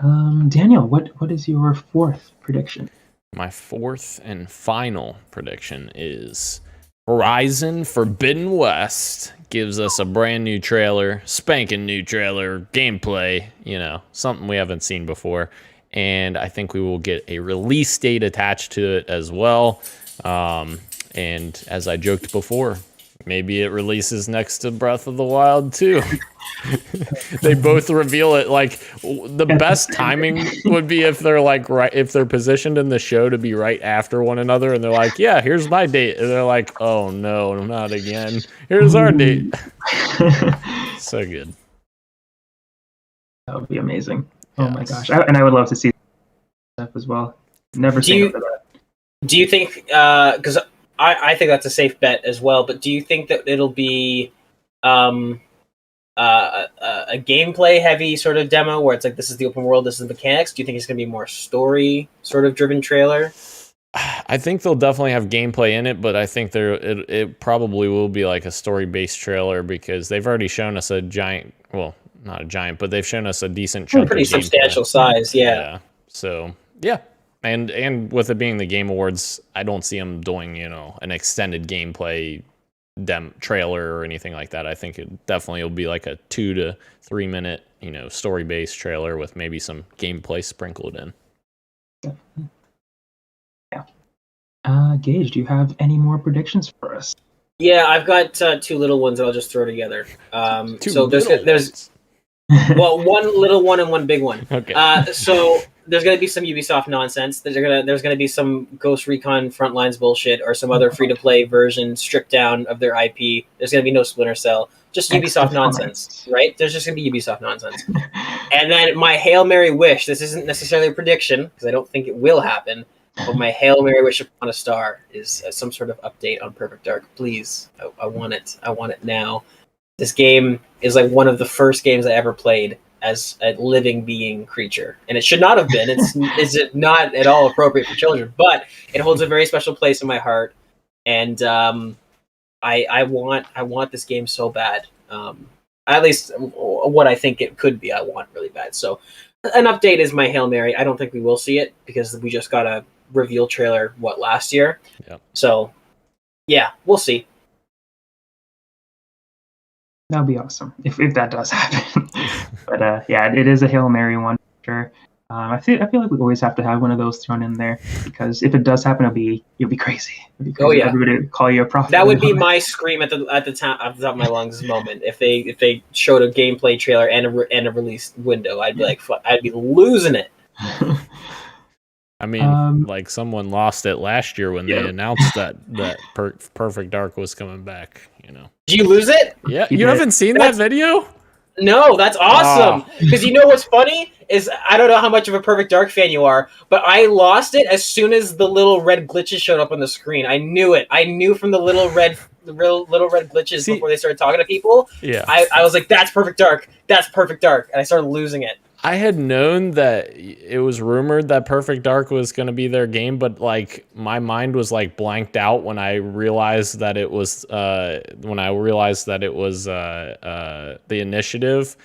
Daniel, what is your fourth prediction? My fourth and final prediction is Horizon Forbidden West gives us a brand new trailer, spanking new trailer, gameplay, something we haven't seen before. And I think we will get a release date attached to it as well. And as I joked before, maybe it releases next to Breath of the Wild 2. They both reveal it. Like, the best timing would be if they're like if they're positioned in the show to be right after one another, and they're like, "Yeah, here's my date," and they're like, "Oh no, not again. Here's our date." So good. That would be amazing. Oh my gosh, and I would love to see stuff as well. Never seen it for that. Do you think? Because I think that's a safe bet as well. But do you think that it'll be a gameplay heavy sort of demo where it's like, this is the open world, this is the mechanics? Do you think it's going to be more story sort of driven trailer? I think they'll definitely have gameplay in it, but I think it probably will be like a story based trailer, because they've already shown us a giant, well, not a giant, but they've shown us a decent chunk. Pretty substantial size, yeah. So yeah. And with it being the Game Awards, I don't see them doing, an extended gameplay trailer or anything like that. I think it definitely will be like a 2 to 3 minute, story-based trailer with maybe some gameplay sprinkled in. Yeah. Gage, do you have any more predictions for us? Yeah, I've got two little ones that I'll just throw together. So there's well, one little one and one big one. Okay. So there's gonna be some Ubisoft nonsense. There's gonna be some Ghost Recon Frontlines bullshit or some other free to play version stripped down of their IP. There's gonna be no Splinter Cell, just Ubisoft nonsense, right? There's just gonna be Ubisoft nonsense. And then my Hail Mary wish. This isn't necessarily a prediction because I don't think it will happen. But my Hail Mary wish upon a star is some sort of update on Perfect Dark. Please, I want it. I want it now. This game is like one of the first games I ever played as a living being creature, and it should not have been. Is it not at all appropriate for children? But it holds a very special place in my heart, and I want this game so bad. At least what I think it could be, I want really bad. So an update is my Hail Mary. I don't think we will see it because we just got a reveal trailer last year. Yeah. So yeah, we'll see. That'd be awesome if that does happen. But yeah, it is a Hail Mary one for sure. I feel like we always have to have one of those thrown in there because if it does happen, you'll be crazy. Oh yeah, everybody would call you a prophet. That would be my scream at the top of my lungs moment if they showed a gameplay trailer and a release window. I'd be like, I'd be losing it. I mean, like someone lost it last year when they announced that Perfect Dark was coming back. You know, did you lose it? Yeah, you haven't seen that video? No, that's awesome. Because you know what's funny is I don't know how much of a Perfect Dark fan you are, but I lost it as soon as the little red glitches showed up on the screen. I knew it. I knew from the little red glitches before they started talking to people. Yeah, I was like, "That's Perfect Dark. That's Perfect Dark," and I started losing it. I had known that it was rumored that Perfect Dark was going to be their game, but like my mind was like blanked out when I realized that it was the initiative,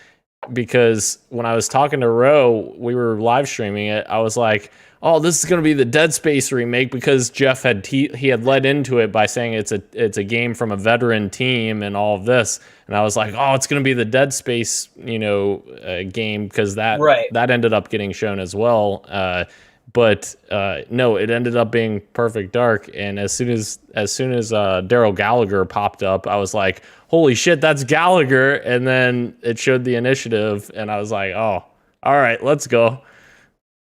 because when I was talking to Ro, we were live streaming it. I was like, "Oh, this is going to be the Dead Space remake," because Geoff had he had led into it by saying it's a game from a veteran team and all of this. And I was like, "Oh, it's going to be the Dead Space, game," because that ended up getting shown as well. But no, it ended up being Perfect Dark. And as soon as Daryl Gallagher popped up, I was like, "Holy shit, that's Gallagher!" And then it showed the initiative, and I was like, "Oh, all right, let's go."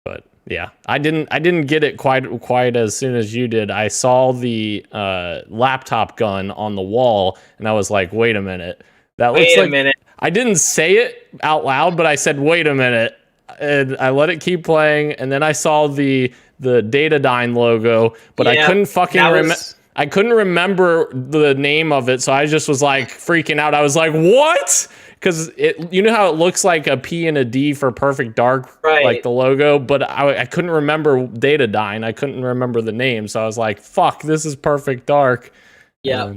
But yeah, I didn't get it quite as soon as you did. I saw the laptop gun on the wall, and I was like, "Wait a minute, that looks like." Minute. I didn't say it out loud, but I said, "Wait a minute," and I let it keep playing. And then I saw the Datadyne logo, but I couldn't fucking remember. I couldn't remember the name of it, so I just was like freaking out. I was like, "What?" Because you know how it looks like a P and a D for Perfect Dark, like the logo, but I couldn't remember Datadyne. I couldn't remember the name, so I was like, "Fuck, this is Perfect Dark." Yeah.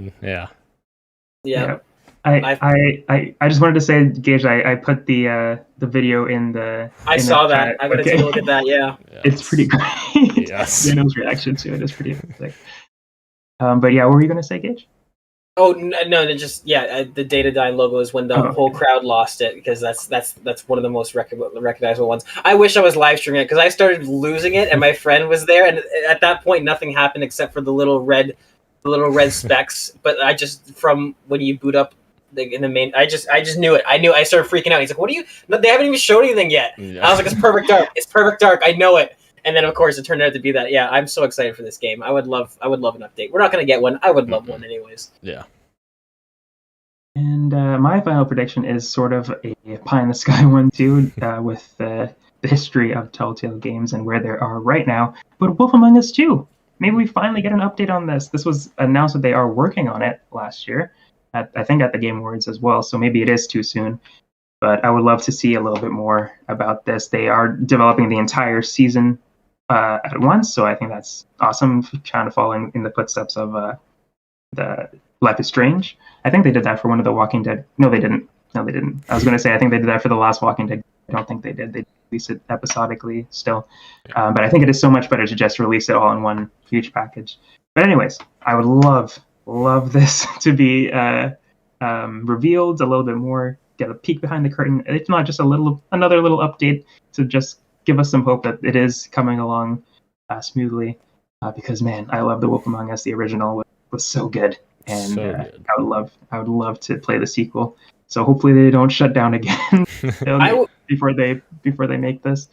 Yeah. I just wanted to say, Gage, I put the video in the. I saw that. I'm gonna take a look at that. Yeah. It's pretty great. Yes. Dano's reaction to it is pretty sick. But yeah, what were you gonna say, Gage? Oh no! The Datadyne logo is when the whole crowd lost it, because that's one of the most recognizable ones. I wish I was live streaming it because I started losing it, and my friend was there, and at that point nothing happened except for the little red specks. But I just, from when you boot up in the main, I just knew it. I started freaking out. He's like, "What are you? They haven't even showed anything yet." Yeah. I was like, "It's Perfect Dark. It's Perfect Dark. I know it." And then, of course, it turned out to be that. Yeah, I'm so excited for this game. I would love an update. We're not going to get one. I would love one anyways. Yeah. And my final prediction is sort of a pie in the sky one too, with the history of Telltale games and where they are right now. But Wolf Among Us 2. Maybe we finally get an update on this. This was announced that they are working on it last year, I think at the Game Awards as well. So maybe it is too soon. But I would love to see a little bit more about this. They are developing the entire season at once, so I think that's awesome, trying to follow in the footsteps of the Life is Strange. I think they did that for one of the Walking Dead. No, they didn't. I was going to say I think they did that for the last Walking Dead. I don't think they did. They release it episodically still. But I think it is so much better to just release it all in one huge package. But anyways, I would love this to be revealed a little bit more, get a peek behind the curtain. If not just another little update to just give us some hope that it is coming along smoothly. Because man, I love The Wolf Among Us. The original was so good, and So good. I would love to play the sequel. So hopefully they don't shut down again before they make this.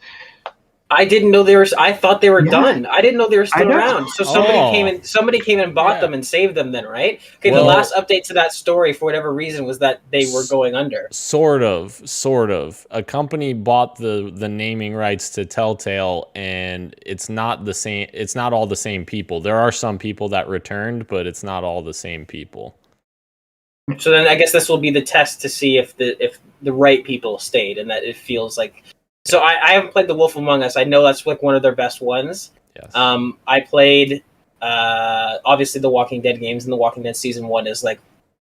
I didn't know they were. I thought they were Yeah. done. I didn't know they were still around. So somebody came and bought Yeah. them and saved them. Then, right? Okay. Well, the last update to that story, for whatever reason, was that they were going under. Sort of. A company bought the naming rights to Telltale, and it's not the same. It's not all the same people. There are some people that returned, but it's not all the same people. So then, I guess this will be the test to see if the right people stayed, and that it feels like. So I haven't played The Wolf Among Us. I know that's like one of their best ones. Yes. I played obviously the Walking Dead games, and the Walking Dead season 1 is like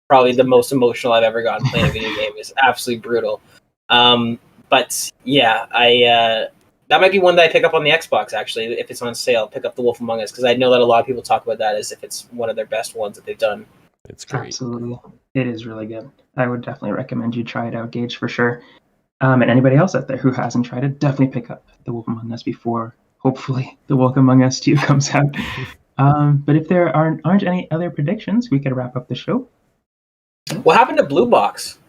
probably the most emotional I've ever gotten playing a video game. It's absolutely brutal. But yeah, that might be one that I pick up on the Xbox actually if it's on sale. Pick up The Wolf Among Us because I know that a lot of people talk about that as if it's one of their best ones that they've done. It's great. Absolutely, it is really good. I would definitely recommend you try it out, Gage, for sure. And anybody else out there who hasn't tried it, definitely pick up The Wolf Among Us before, hopefully, The Wolf Among Us 2 comes out. But if there aren't any other predictions, we could wrap up the show. What happened to Blue Box?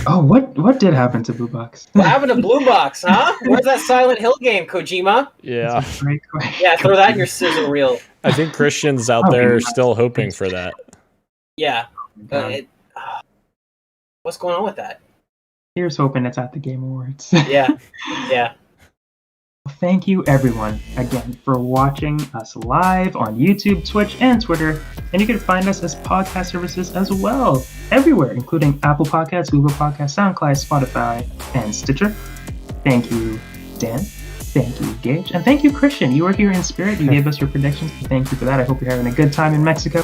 Oh, what did happen to Blue Box? What happened to Blue Box, huh? Where's that Silent Hill game, Kojima? Yeah. That's a great question. Yeah, throw that in your sizzle reel. I think Christians out there are still hoping for that. Yeah. What's going on with that? Here's hoping it's at the Game Awards. Yeah. Thank you, everyone, again, for watching us live on YouTube, Twitch, and Twitter. And you can find us as podcast services as well, everywhere, including Apple Podcasts, Google Podcasts, SoundCloud, Spotify, and Stitcher. Thank you, Dan. Thank you, Gage. And thank you, Christian. You were here in spirit. You gave us your predictions. Thank you for that. I hope you're having a good time in Mexico.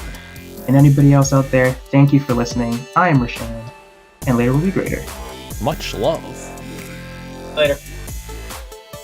And anybody else out there, thank you for listening. I am Rashan, and later will be greater. Much love. Later.